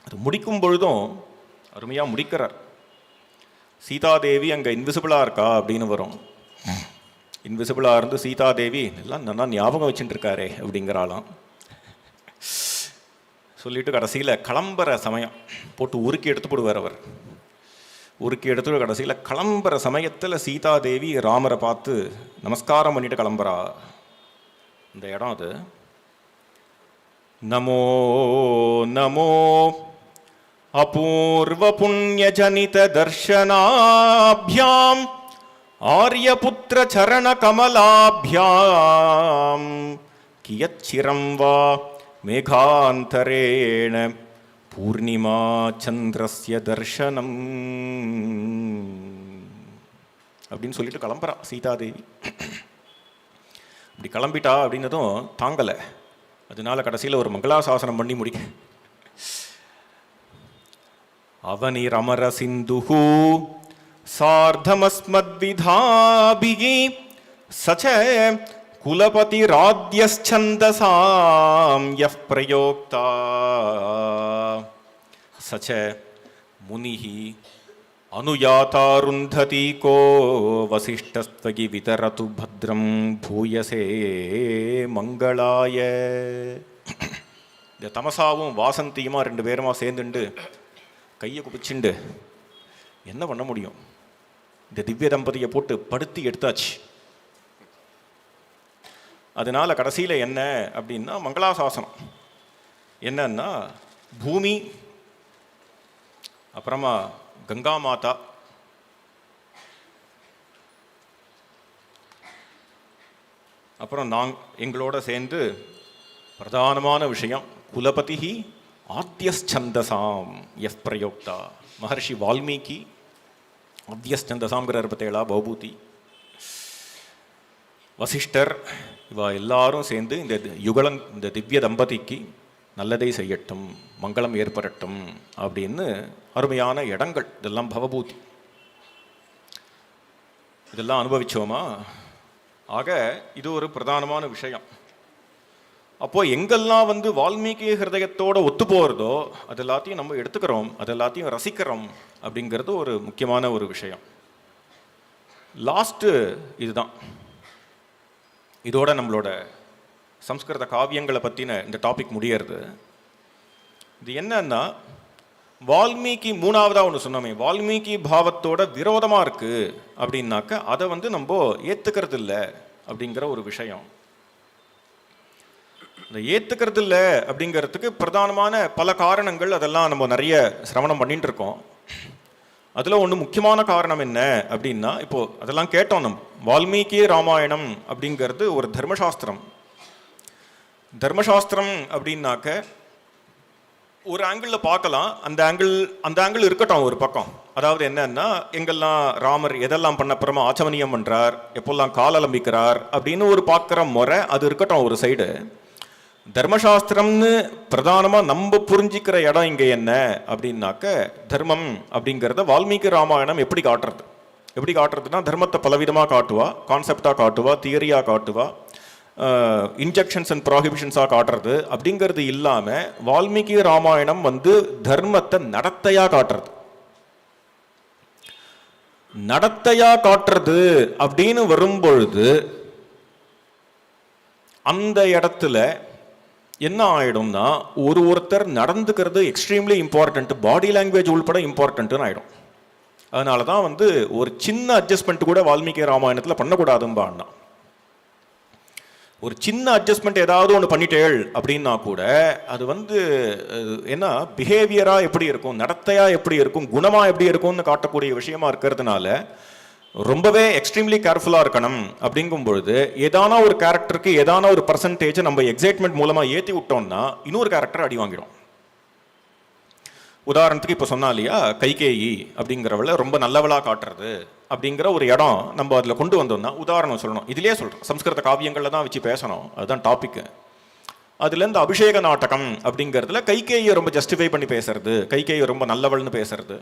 அது முடிக்கும் பொழுதும் அருமையாக முடிக்கிறார். சீதாதேவி அங்கே இன்விசிபிளாக இருக்கா அப்படின்னு வரும். இன்விசிபிளாக இருந்து சீதாதேவி எல்லாம் நல்லா ஞாபகம் வச்சுட்டு இருக்காரே அப்படிங்கிறாளாம். சொல்லிட்டு கடைசியில் கிளம்புற சமயம் போட்டு உருக்கி எடுத்து போடுவார் அவர். உருக்கி எடுத்து கடைசியில் கிளம்புற சமயத்தில் சீதாதேவி ராமரை பார்த்து நமஸ்காரம் பண்ணிட்டு கிளம்புறா. இந்த இடம் அது. நமோ நமோ அபூர்வ புண்ணியஜனித தர்ஷனாபியாம் ஆர்யபுத்திர சரண கமலாபியாம் கியச்சிரம் வா மேகாந்தரேண பூர்ணிமா சந்திரஸ்ய தர்ஷனம் அப்படின்னு சொல்லிட்டு கிளம்புறா சீதாதேவி. இப்படி கிளம்பிட்டா அப்படின்னதும் தாங்கலை. அதனால கடைசியில் ஒரு மங்களாசாசனம் பண்ணி முடிக்க. அவனிரமர சிந்துஹு சார்தமஸ்மத்விதாபிகி சச்ச குலபதிராத்யச்சந்தசாம் யஃ பிரயோக்தா சச்ச முனிஹி அனுயாதாருந்ததி கோ வசிஷ்டஸ்த்வகி விதரது பத்ரம் பூயசே மங்களாய. இந்த தமசாவும் வாசந்தியுமா ரெண்டு பேருமா சேர்ந்துண்டு கையை குப்பிச்சுண்டு என்ன பண்ண முடியும்? இந்த திவ்ய தம்பதியை போட்டு படுத்தி எடுத்தாச்சு. அதனால கடைசியில் என்ன அப்படின்னா மங்களாசாசனம் என்னன்னா பூமி, அப்புறமா கங்கா மாதா, அப்புறம் எங்களோட சேர்ந்து பிரதானமான விஷயம் குலபதி ஆத்யச்சந்தசாம் எஃப் பிரயோக்தா. மகர்ஷி வால்மீகி ஆத்யச்சந்தசாம்ங்கிறார் பத்தேளா பௌபூதி, வசிஷ்டர், இவா எல்லாரும் சேர்ந்து இந்த திவ்ய தம்பதிக்கு நல்லதை செய்யட்டும், மங்களம் ஏற்படட்டும் அப்படின்னு அருமையான இடங்கள். இதெல்லாம் பவபூதி, இதெல்லாம் அனுபவிச்சோமா? ஆக இது ஒரு பிரதானமான விஷயம். அப்போ எங்கெல்லாம் வால்மீகி ஹிருதயத்தோட ஒத்து போகிறதோ அது எல்லாத்தையும் நம்ம எடுத்துக்கிறோம், அது எல்லாத்தையும் ரசிக்கிறோம் அப்படிங்கிறது ஒரு முக்கியமான ஒரு விஷயம். லாஸ்ட்டு இதுதான். இதோட நம்மளோட சம்ஸ்கிருத காவியங்களை பற்றின இந்த டாபிக் முடியறது. இது என்னன்னா வால்மீகி மூணாவதாக ஒன்று சொன்னோமே, வால்மீகி பாவத்தோட விரோதமாக இருக்குது அப்படின்னாக்க அதை நம்ம ஏற்றுக்கிறது இல்லை அப்படிங்கிற ஒரு விஷயம். இந்த ஏற்றுக்கிறது இல்லை அப்படிங்கிறதுக்கு பிரதானமான பல காரணங்கள், அதெல்லாம் நம்ம நிறைய சிரவணம் பண்ணிட்டு இருக்கோம். அதில் ஒன்று முக்கியமான காரணம் என்ன அப்படின்னா, இப்போது அதெல்லாம் கேட்டோம். நம்ம வால்மீகி ராமாயணம் அப்படிங்கிறது ஒரு தர்மசாஸ்திரம். தர்மசாஸ்திரம் அப்படின்னாக்க ஒரு ஆங்கிளில் பார்க்கலாம், அந்த ஆங்கிள் இருக்கட்டும் ஒரு பக்கம். அதாவது என்னன்னா, எங்கெல்லாம் ராமர் எதெல்லாம் பண்ண அப்புறமா ஆச்சமனியம் பண்ணுறார், எப்போல்லாம் காலலம்பிக்கிறார் அப்படின்னு ஒரு பார்க்குற முறை, அது இருக்கட்டும் ஒரு சைடு. தர்மசாஸ்திரம்னு பிரதானமாக நம்ம புரிஞ்சிக்கிற இடம் இங்கே என்ன அப்படின்னாக்க, தர்மம் அப்படிங்கிறத வால்மீகி ராமாயணம் எப்படி காட்டுறதுன்னா, தர்மத்தை பலவிதமாக காட்டுவா, கான்செப்டாக காட்டுவா, தியரியாக காட்டுவா, இன்ஜெக்ஷன்ஸ் அண்ட் ப்ராஹிபிஷன்ஸாக காட்டுறது அப்படிங்கிறது இல்லாமல் வால்மீகி ராமாயணம் தர்மத்தை நடத்தையாக காட்டுறது. நடத்தையாக காட்டுறது அப்படின்னு வரும்பொழுது அந்த இடத்துல என்ன ஆகிடும்னா, ஒருத்தர் நடந்துக்கிறது எக்ஸ்ட்ரீம்லி இம்பார்ட்டன்ட், பாடி லாங்குவேஜ் உள்பட இம்பார்ட்டன்ட்னு ஆகிடும். அதனால தான் ஒரு சின்ன அட்ஜஸ்ட்மெண்ட் கூட வால்மீகி ராமாயணத்தில் பண்ணக்கூடாதும்பான்னா. ஒரு சின்ன அட்ஜஸ்ட்மெண்ட் ஏதாவது ஒன்று பண்ணிட்டேள் அப்படின்னா கூட அது என்ன பிஹேவியராக எப்படி இருக்கும், நடத்தையாக எப்படி இருக்கும், குணமாக எப்படி இருக்கும்னு காட்டக்கூடிய விஷயமா இருக்கிறதுனால ரொம்பவே எக்ஸ்ட்ரீம்லி கேர்ஃபுல்லாக இருக்கணும். அப்படிங்கும் பொழுது ஏதான ஒரு கேரக்டருக்கு ஏதான ஒரு பர்சன்டேஜ் நம்ம எக்ஸைட்மெண்ட் மூலமாக ஏற்றி விட்டோம்னா இன்னொரு கேரக்டர் அடி வாங்கிடும். உதாரணத்துக்கு இப்போ சொன்னா இல்லையா, கைகேயி அப்படிங்கிறவளை ரொம்ப நல்லவளாக காட்டுறது அப்படிங்கிற ஒரு இடம் நம்ம அதில் கொண்டு வந்தோம்னா, உதாரணம் சொல்லணும், இதிலே சொல்கிறோம், சம்ஸ்கிருத காவியங்களில் தான் வச்சு பேசணும், அதுதான் டாப்பிக்கு. அதுல இந்த அபிஷேக நாடகம் அப்படிங்கிறதுல கைகேயை ரொம்ப ஜஸ்டிஃபை பண்ணி பேசுறது, கைகேயை ரொம்ப நல்லவள்னு பேசுறது,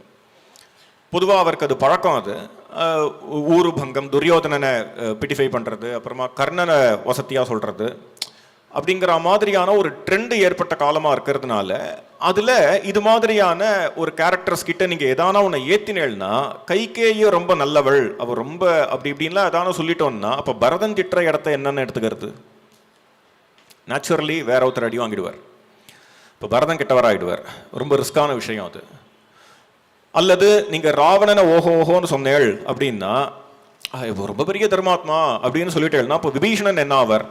பொதுவாக அவருக்கு அது பழக்கம். அது ஊரு பங்கம், துரியோதனனை பிட்டிஃபை பண்ணுறது, அப்புறமா கர்ணனை வசதியாக சொல்கிறது அப்படிங்கிற மாதிரியான ஒரு ட்ரெண்டு ஏற்பட்ட காலமாக இருக்கிறதுனால அதில் இது மாதிரியான ஒரு கேரக்டர்ஸ் கிட்ட நீங்கள் எதானா ஒன்று ஏற்றினேள்னா, கைகேயை ரொம்ப நல்லவள், அவள் ரொம்ப அப்படி இப்படின்லாம் எதான சொல்லிட்டோம்னா, அப்போ பரதன் திட்டுற இடத்த என்னென்னு எடுத்துக்கிறது? நேச்சுரலி வேற ஒருத்தர் அடி வாங்கிடுவார், இப்போ பரதன் கிட்டவராகிடுவார். ரொம்ப ரிஸ்கான விஷயம் அது. அல்லது நீங்கள் ராவணனை ஓஹோன்னு சொன்னேள் அப்படின்னா, இப்போ ரொம்ப பெரிய தர்மாத்மா அப்படின்னு சொல்லிட்டேள்னா, இப்போ விபீஷணன் என்ன ஆவார்?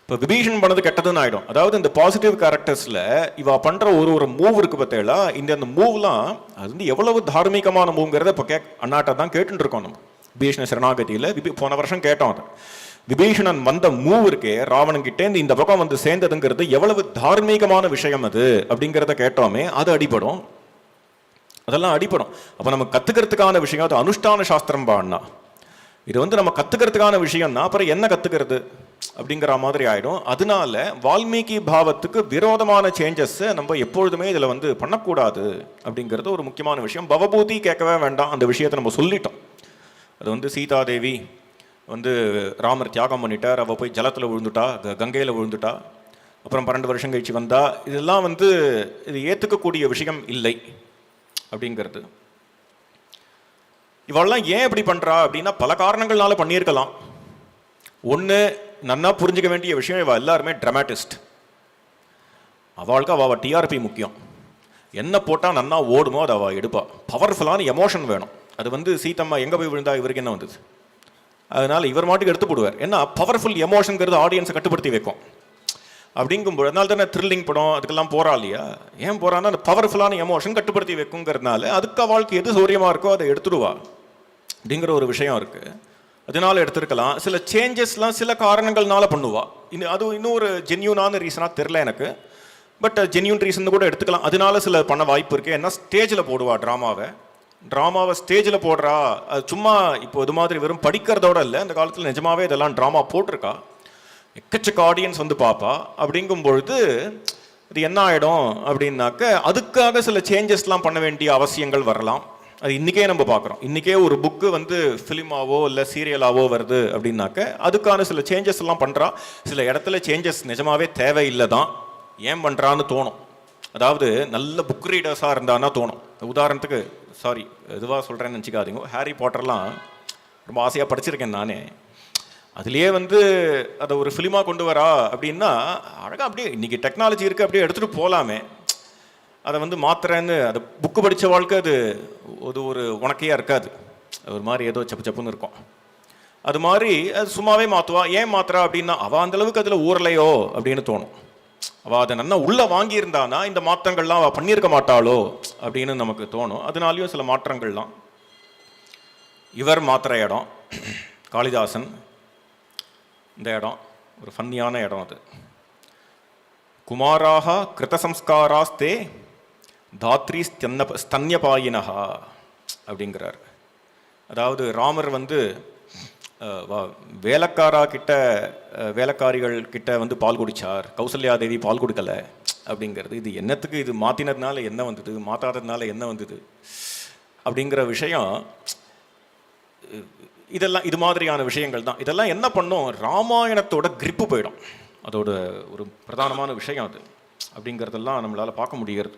இப்போ விபீஷன் பண்ணது கெட்டதுன்னு ஆகிடும். அதாவது இந்த பாசிட்டிவ் கேரக்டர்ஸில் இவ பண்ணுற ஒரு மூவ் இருக்கு பார்த்தேளா, அந்த மூவ்லாம் அது எவ்வளவு தார்மீகமான மூவ்ங்கிறத இப்போ அண்ணாட்ட தான் கேட்டுட்டு இருக்கோம். நம்ம விபீஷண சரணாகதியில் போன வருஷம் கேட்டோம். அது விபீஷணன் வந்த மூவ் இருக்கே ராவணன் கிட்டே இந்த பக்கம் சேர்ந்ததுங்கிறது எவ்வளவு தார்மீகமான விஷயம் அது அப்படிங்கிறத கேட்டோமே, அது அடிபடும், அதெல்லாம் அடிப்படும். அப்போ நம்ம கற்றுக்கிறதுக்கான விஷயம் அது அனுஷ்டான சாஸ்திரம் பாண்ணா. இது நம்ம கற்றுக்கிறதுக்கான விஷயம்னா அப்புறம் என்ன கற்றுக்கிறது அப்படிங்கிற மாதிரி ஆகிடும். அதனால வால்மீகி பாவத்துக்கு விரோதமான சேஞ்சஸ் நம்ம எப்பொழுதுமே இதில் பண்ணக்கூடாது அப்படிங்கிறது ஒரு முக்கியமான விஷயம். பவபூதி கேட்கவே வேண்டாம், அந்த விஷயத்தை நம்ம சொல்லிட்டோம். அது சீதாதேவி வந்து ராமர் தியாகம் பண்ணிட்டார், அவள் போய் ஜலத்தில் விழுந்துட்டா, கங்கையில் விழுந்துட்டா, அப்புறம் 12 வருஷம் கழிச்சு வந்தா, இதெல்லாம் வந்து இது ஏற்றுக்கக்கூடிய விஷயம் இல்லை அப்படிங்கிறது. இவெல்லாம் ஏன் இப்படி பண்ணுறா அப்படின்னா பல காரணங்கள்னால பண்ணியிருக்கலாம். ஒன்று, நன்னா புரிஞ்சிக்க வேண்டிய விஷயம், இவள் எல்லாருமே ட்ராமாட்டிஸ்ட். அவளுக்கு அவள் டிஆர்பி முக்கியம். என்ன போட்டால் நன்னா ஓடுமோ அதை அவள் எடுப்பா. பவர்ஃபுல்லான எமோஷன் வேணும். அது வந்து சீத்தம்மா எங்கே போய் விழுந்தா இவருக்கு என்ன வந்தது, அதனால் இவர் மாட்டுக்கு எடுத்து போடுவார். ஏன்னா பவர்ஃபுல் எமோஷனுங்கிறது ஆடியன்ஸை கட்டுப்படுத்தி வைக்கும். அப்படிங்கும்போது அதனால தானே த்ரில்லிங் படம் அதுக்கெல்லாம் போகிறா இல்லையா? ஏன் போகிறான்னா அந்த பவர்ஃபுல்லான எமோஷன் கட்டுப்படுத்தி வைக்குங்கிறதுனால அதுக்கு அவளுக்கு எது சௌரியமாக இருக்கோ அதை எடுத்துடுவா அப்படிங்கிற ஒரு விஷயம் இருக்குது. அதனால எடுத்துருக்கலாம். சில சேஞ்சஸ்லாம் சில காரணங்கள்னால பண்ணுவா. அது இன்னும் ஒரு ஜென்யூனான ரீசனாக தெரில எனக்கு. பட் ஜென்யூன் ரீசன் கூட எடுத்துக்கலாம். அதனால சில பண்ண வாய்ப்பு இருக்குது. ஏன்னா ஸ்டேஜில் போடுவா ட்ராமாவை ஸ்டேஜில் போடுறா. அது சும்மா இப்போ இது மாதிரி வெறும் படிக்கிறதோட இல்லை, அந்த காலத்தில் நிஜமாவே இதெல்லாம் ட்ராமா போட்டிருக்கா. எக்கச்சக்க ஆடியன்ஸ் வந்து பார்ப்பா. அப்படிங்கும் பொழுது இது என்ன ஆகிடும் அப்படின்னாக்க அதுக்காக சில சேஞ்சஸ்லாம் பண்ண வேண்டிய அவசியங்கள் வரலாம். அது இன்றைக்கே நம்ம பார்க்குறோம். இன்றைக்கே ஒரு புக்கு வந்து ஃபிலிமாவோ இல்லை சீரியலாவோ வருது அப்படின்னாக்க அதுக்கான சில சேஞ்சஸ் எல்லாம் பண்ணுறா. சில இடத்துல சேஞ்சஸ் நிஜமாவே தேவையில்லை தான், ஏன் பண்ணுறான்னு தோணும். அதாவது நல்ல புக் ரீடர்ஸாக இருந்தான்னா தோணும். உதாரணத்துக்கு இதுவாக சொல்கிறேன்னு நினச்சிக்காதீங்க, ஹாரி பாட்டர்லாம் ரொம்ப ஆசையாக படிச்சிருக்கேன் நானே. அதுலேயே வந்து அதை ஒரு ஃபிலிமாக கொண்டு வரா அப்படின்னா அழகாக அப்படியே இன்றைக்கி டெக்னாலஜி இருக்குது, அப்படியே எடுத்துகிட்டு போகலாமே. அதை வந்து மாத்திரன்னு அது புக்கு படித்த வாழ்க்கை அது ஒரு உனக்கையாக இருக்காது, ஒரு மாதிரி ஏதோ சப்புன்னு இருக்கும். அது மாதிரி அது சும்மாவே மாற்றுவா. ஏன் மாத்திரா அப்படின்னா அவள் அந்தளவுக்கு அதில் ஊரலையோ அப்படின்னு தோணும். அவள் அதை நல்லா உள்ளே வாங்கியிருந்தானா இந்த மாற்றங்கள்லாம் அவள் பண்ணியிருக்க மாட்டாளோ அப்படின்னு நமக்கு தோணும். அதனாலேயும் சில மாற்றங்கள்லாம். இவர் மாத்திர இடம் காளிதாசன். இந்த இடம் ஒரு ஃபன்னியான இடம். அது குமாராக கிருதசம்ஸ்காராஸ்தே தாத்ரி ஸ்தன்யபாயினஹா அப்படிங்கிறார். அதாவது ராமர் வந்து வேலைக்காரிகள் கிட்ட வந்து பால் குடிச்சார், கௌசல்யாதேவி பால் கொடுக்கல அப்படிங்கிறது. இது என்னத்துக்கு, இது மாற்றினதுனால என்ன வந்தது, மாற்றாததுனால என்ன வந்தது அப்படிங்கிற விஷயம். இதெல்லாம் இது மாதிரியான விஷயங்கள் தான். இதெல்லாம் என்ன பண்ணும், ராமாயணத்தோட கிரிப்பு போயிடும். அதோட ஒரு பிரதானமான விஷயம் அது அப்படிங்கிறதெல்லாம் நம்மளால் பார்க்க முடிகிறது.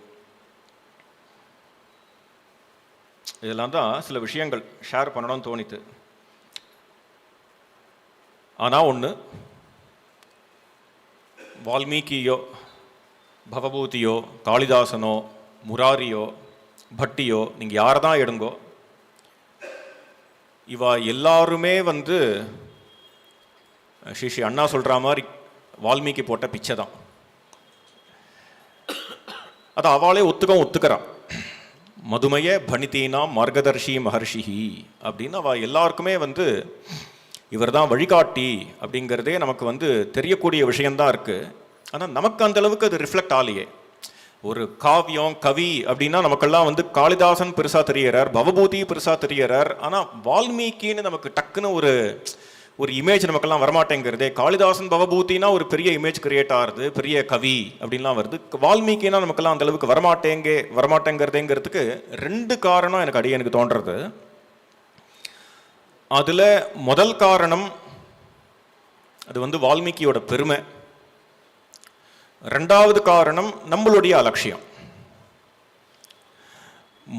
இதெல்லாம் தான் சில விஷயங்கள் ஷேர் பண்ணணும்னு தோணித்து. ஆனால் ஒன்று, வால்மீகியோ பவபூதியோ காளிதாசனோ முராரியோ பட்டியோ நீங்கள் யாரை தான் எடுங்கோ, இவா எல்லாருமே வந்து ஸ்ரீ அண்ணா சொல்கிற மாதிரி வால்மீகி போட்ட பிச்சை தான். அதை அவளே ஒத்துக்கிறான். மதுமய பணித்தீனா மார்கதர்ஷி மகர்ஷிஹி அப்படின்னு அவள் எல்லாருக்குமே வந்து இவர் தான் வழிகாட்டி அப்படிங்கிறதே நமக்கு வந்து தெரியக்கூடிய விஷயந்தான் இருக்குது. ஆனால் நமக்கு அந்தளவுக்கு அது ரிஃப்ளெக்ட் ஆகலையே. ஒரு காவியம் கவி அப்படின்னா நமக்கெல்லாம் வந்து காளிதாசன் பெருசாக தெரியறார், பவபூதி பெருசாக தெரியறார். ஆனால் வால்மீகின்னு நமக்கு டக்குன்னு ஒரு இமேஜ் நமக்கெல்லாம் வரமாட்டேங்கிறதே. காளிதாசன் பவபூத்தினா ஒரு பெரிய இமேஜ் கிரியேட் ஆகுது, பெரிய கவி அப்படின்லாம் வருது. வால்மீகினா நமக்கெல்லாம் அந்த அளவுக்கு வரமாட்டேங்கிறதுங்கிறதுக்கு 2 காரணம் எனக்கு தோன்றது. அதில் முதல் காரணம் அது வந்து வால்மீகியோட பெருமை. 2வது காரணம் நம்மளுடைய அலட்சியம்.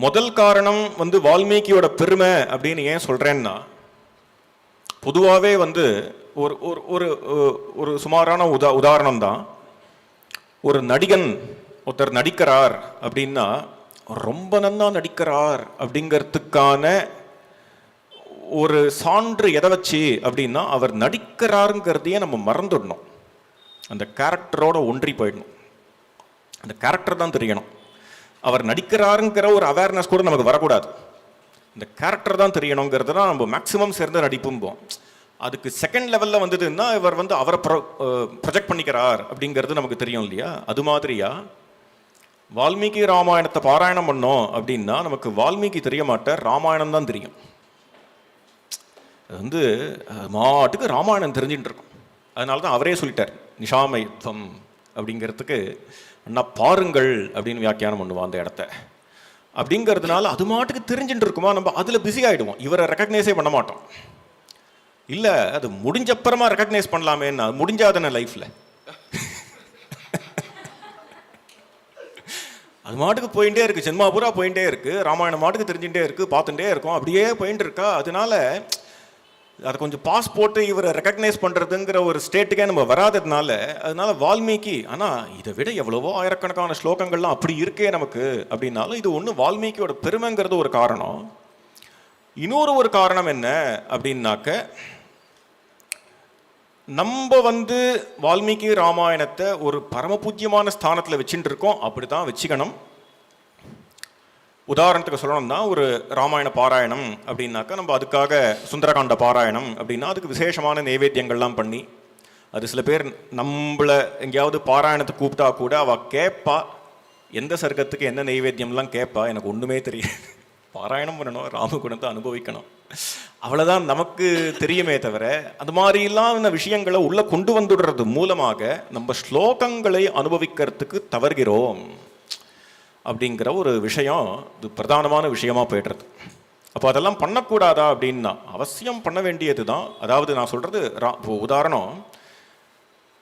முதல் காரணம் வந்து வால்மீகியோட பெருமை அப்படின்னு ஏன் சொல்றேன்னா, பொதுவாகவே வந்து ஒரு ஒரு ஒரு சுமாரான உதாரணம் தான். ஒரு நடிகன் ஒருத்தர் நடிக்கிறார் அப்படின்னா ரொம்ப நன்னா நடிக்கிறார் அப்படிங்கிறதுக்கான ஒரு சான்று எதை வச்சு அப்படின்னா அவர் நடிக்கிறாருங்கிறதையே நம்ம மறந்துடணும். அந்த கேரக்டரோட ஒன்றி போயிடணும். அந்த கேரக்டர் தான் தெரியணும். அவர் நடிக்கிறாருங்கிற ஒரு அவேர்னஸ் கூட நமக்கு வரக்கூடாது. இந்த கேரக்டர் தான் தெரியணுங்கிறது தான் நம்ம மேக்ஸிமம் சேர்ந்து நடிப்பும்போம். அதுக்கு செகண்ட் லெவலில் வந்ததுன்னா இவர் வந்து அவரை ப்ரொஜெக்ட் பண்ணிக்கிறார் அப்படிங்கிறது நமக்கு தெரியும் இல்லையா? அது மாதிரியா வால்மீகி ராமாயணத்தை பாராயணம் பண்ணோம் அப்படின்னா நமக்கு வால்மீகி தெரிய மாட்டார், ராமாயணம் தான் தெரியும். அது வந்து மாட்டுக்கு ராமாயணம் தெரிஞ்சுட்டு இருக்கும். அதனால தான் அவரே சொல்லிட்டார் நிஷாமயத்வம் அப்படிங்கிறதுக்கு அண்ணா பாருங்கள் அப்படின்னு வியாக்கியானம் பண்ணுவான் அந்த இடத்த. அப்படிங்கிறதுனால அது மாட்டுக்கு தெரிஞ்சுட்டு இருக்குமா, நம்ம அதில் பிஸி ஆகிடுவோம், இவரை ரெக்கக்னைஸே பண்ண மாட்டோம். இல்லை அது முடிஞ்சப்புறமா ரெக்கக்னைஸ் பண்ணலாமேன்னா முடிஞ்சாதானே லைஃப்பில். அது மாட்டுக்கு போயிட்டே இருக்குது, ஜென்மா பூரா போயிட்டே இருக்குது, ராமாயணம் மாட்டுக்கு தெரிஞ்சுட்டே இருக்குது, பார்த்துட்டே இருக்கோம், அப்படியே போயிட்டு இருக்கா. அதனால அதை கொஞ்சம் பாஸ் போட்டு இவரை ரெக்கக்னைஸ் பண்ணுறதுங்கிற ஒரு ஸ்டேட்டுக்கே நம்ம வராததுனால அதனால வால்மீகி, ஆனால் இதை விட எவ்வளவோ ஆயிரக்கணக்கான ஸ்லோகங்கள்லாம் அப்படி இருக்கே நமக்கு அப்படின்னாலும் இது ஒன்று வால்மீகியோட பெருமைங்கிறது ஒரு காரணம். இன்னொரு ஒரு காரணம் என்ன அப்படின்னாக்க, நம்ம வால்மீகி ராமாயணத்தை ஒரு பரமபூஜ்யமான ஸ்தானத்தில் வச்சுட்டு இருக்கோம், அப்படி தான் வச்சுக்கணும். உதாரணத்துக்கு சொல்லணும்னா ஒரு ராமாயண பாராயணம் அப்படின்னாக்கா நம்ம அதுக்காக சுந்தரகாண்ட பாராயணம் அப்படின்னா அதுக்கு விசேஷமான நைவேத்தியங்கள்லாம் பண்ணி, அது சில பேர் நம்மளை எங்கேயாவது பாராயணத்தை கூப்பிட்டா கூட அவள் கேட்பா எந்த சர்க்கத்துக்கு என்ன நைவேத்தியம்லாம் கேட்பா, எனக்கு ஒன்றுமே தெரியாது, பாராயணம் பண்ணணும், ராமகுணத்தை அனுபவிக்கணும், அவ்வளோதான் நமக்கு தெரியுமே தவிர அது மாதிரிலாம் விஷயங்களை உள்ளே கொண்டு வந்துடுறது மூலமாக நம்ம ஸ்லோகங்களை அனுபவிக்கிறதுக்கு தவறுகிறோம் அப்படிங்கிற ஒரு விஷயம் இது பிரதானமான விஷயமா போய்டுறது. அப்போ அதெல்லாம் பண்ணக்கூடாதா அப்படின்னா அவசியம் பண்ண வேண்டியது தான். அதாவது நான் சொல்கிறது இப்போ உதாரணம்,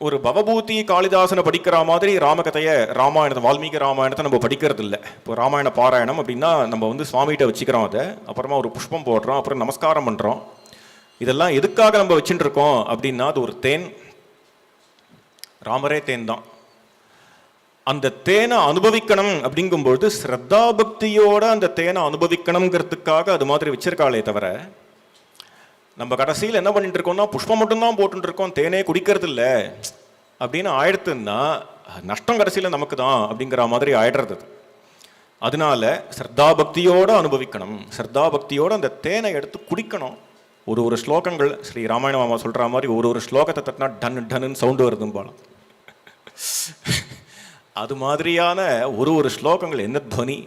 ஒரு பவபூதி காளிதாசனை படிக்கிற மாதிரி ராமகதையை ராமாயணத்தை வால்மீகி ராமாயணத்தை நம்ம படிக்கிறது இல்லை. இப்போ ராமாயண பாராயணம் அப்படின்னா நம்ம சுவாமிகிட்ட வச்சுக்கிறோம், அதை அப்புறமா ஒரு புஷ்பம் போடுறோம், அப்புறம் நமஸ்காரம் பண்ணுறோம். இதெல்லாம் எதுக்காக நம்ம வச்சுட்டு இருக்கோம் அப்படின்னா அது ஒரு தேன், ராமரே தேன் தான். அந்த தேனை அனுபவிக்கணும் அப்படிங்கும்பொழுது ஸ்ரத்தா பக்தியோட அந்த தேனை அனுபவிக்கணுங்கிறதுக்காக அது மாதிரி வச்சிருக்காளே தவிர நம்ம கடைசியில் என்ன பண்ணிட்டு இருக்கோம்னா புஷ்பம் மட்டும்தான் போட்டு இருக்கோம், தேனே குடிக்கிறது இல்லை அப்படின்னு ஆயிடுத்துன்னா நஷ்டம் கடைசியில் நமக்கு தான் அப்படிங்கிற மாதிரி ஆயிடுறது. அதனால ஸ்ரத்தா பக்தியோடு அனுபவிக்கணும், ஸ்ரத்தா பக்தியோடு அந்த தேனை எடுத்து குடிக்கணும். ஒரு ஸ்லோகங்கள் ஸ்ரீ ராமாயண மாமா சொல்கிற மாதிரி ஒரு ஸ்லோகத்தை தட்டினா டன் டன்னு சவுண்டு வருதுன்னு போகலாம். அது மாதிரியான ஒரு ஸ்லோகங்கள் என்ன துவனி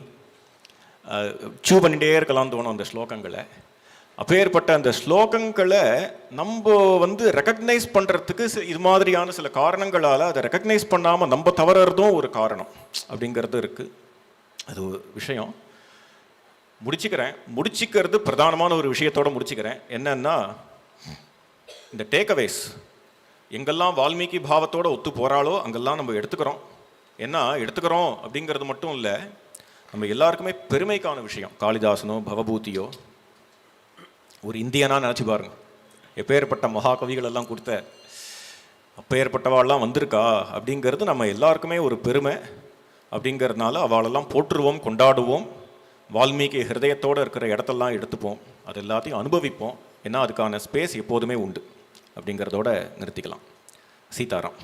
சூ பண்ணிகிட்டே இருக்கலாம் தோணும் அந்த ஸ்லோகங்களை. அப்பேற்பட்ட அந்த ஸ்லோகங்களை நம்ம ரெக்கக்னைஸ் பண்ணுறதுக்கு இது மாதிரியான சில காரணங்களால் அதை ரெக்கக்னைஸ் பண்ணாமல் நம்ம தவறுறதும் ஒரு காரணம் அப்படிங்கிறது இருக்குது. அது விஷயம் முடிச்சுக்கிறது பிரதானமான ஒரு விஷயத்தோடு முடிச்சுக்கிறேன். என்னன்னா இந்த டேக்அவேஸ் எங்கெல்லாம் வால்மீகி பாவத்தோடு ஒத்து போகிறாளோ அங்கெல்லாம் நம்ம எடுத்துக்கிறோம். என்ன எடுத்துக்கிறோம் அப்படிங்கிறது மட்டும் இல்லை, நம்ம எல்லாருக்குமே பெருமைக்கான விஷயம். காளிதாசனோ பவபூதியோ ஒரு இந்தியனா நினச்சி பாருங்க, எப்பேற்பட்ட மகாகவிகள் எல்லாம் கொடுத்த அப்பேற்பட்டவாள்லாம் வந்திருக்கா அப்படிங்கிறது நம்ம எல்லாருக்குமே ஒரு பெருமை. அப்படிங்கிறதுனால அவளெல்லாம் போற்றுவோம், கொண்டாடுவோம், வால்மீகி ஹிருதயத்தோடு இருக்கிற இடத்தெல்லாம் எடுத்துப்போம், அது எல்லாத்தையும் அனுபவிப்போம். ஏன்னா அதுக்கான ஸ்பேஸ் எப்போதுமே உண்டு அப்படிங்கிறதோட நிறுத்திக்கலாம். சீதாராம்.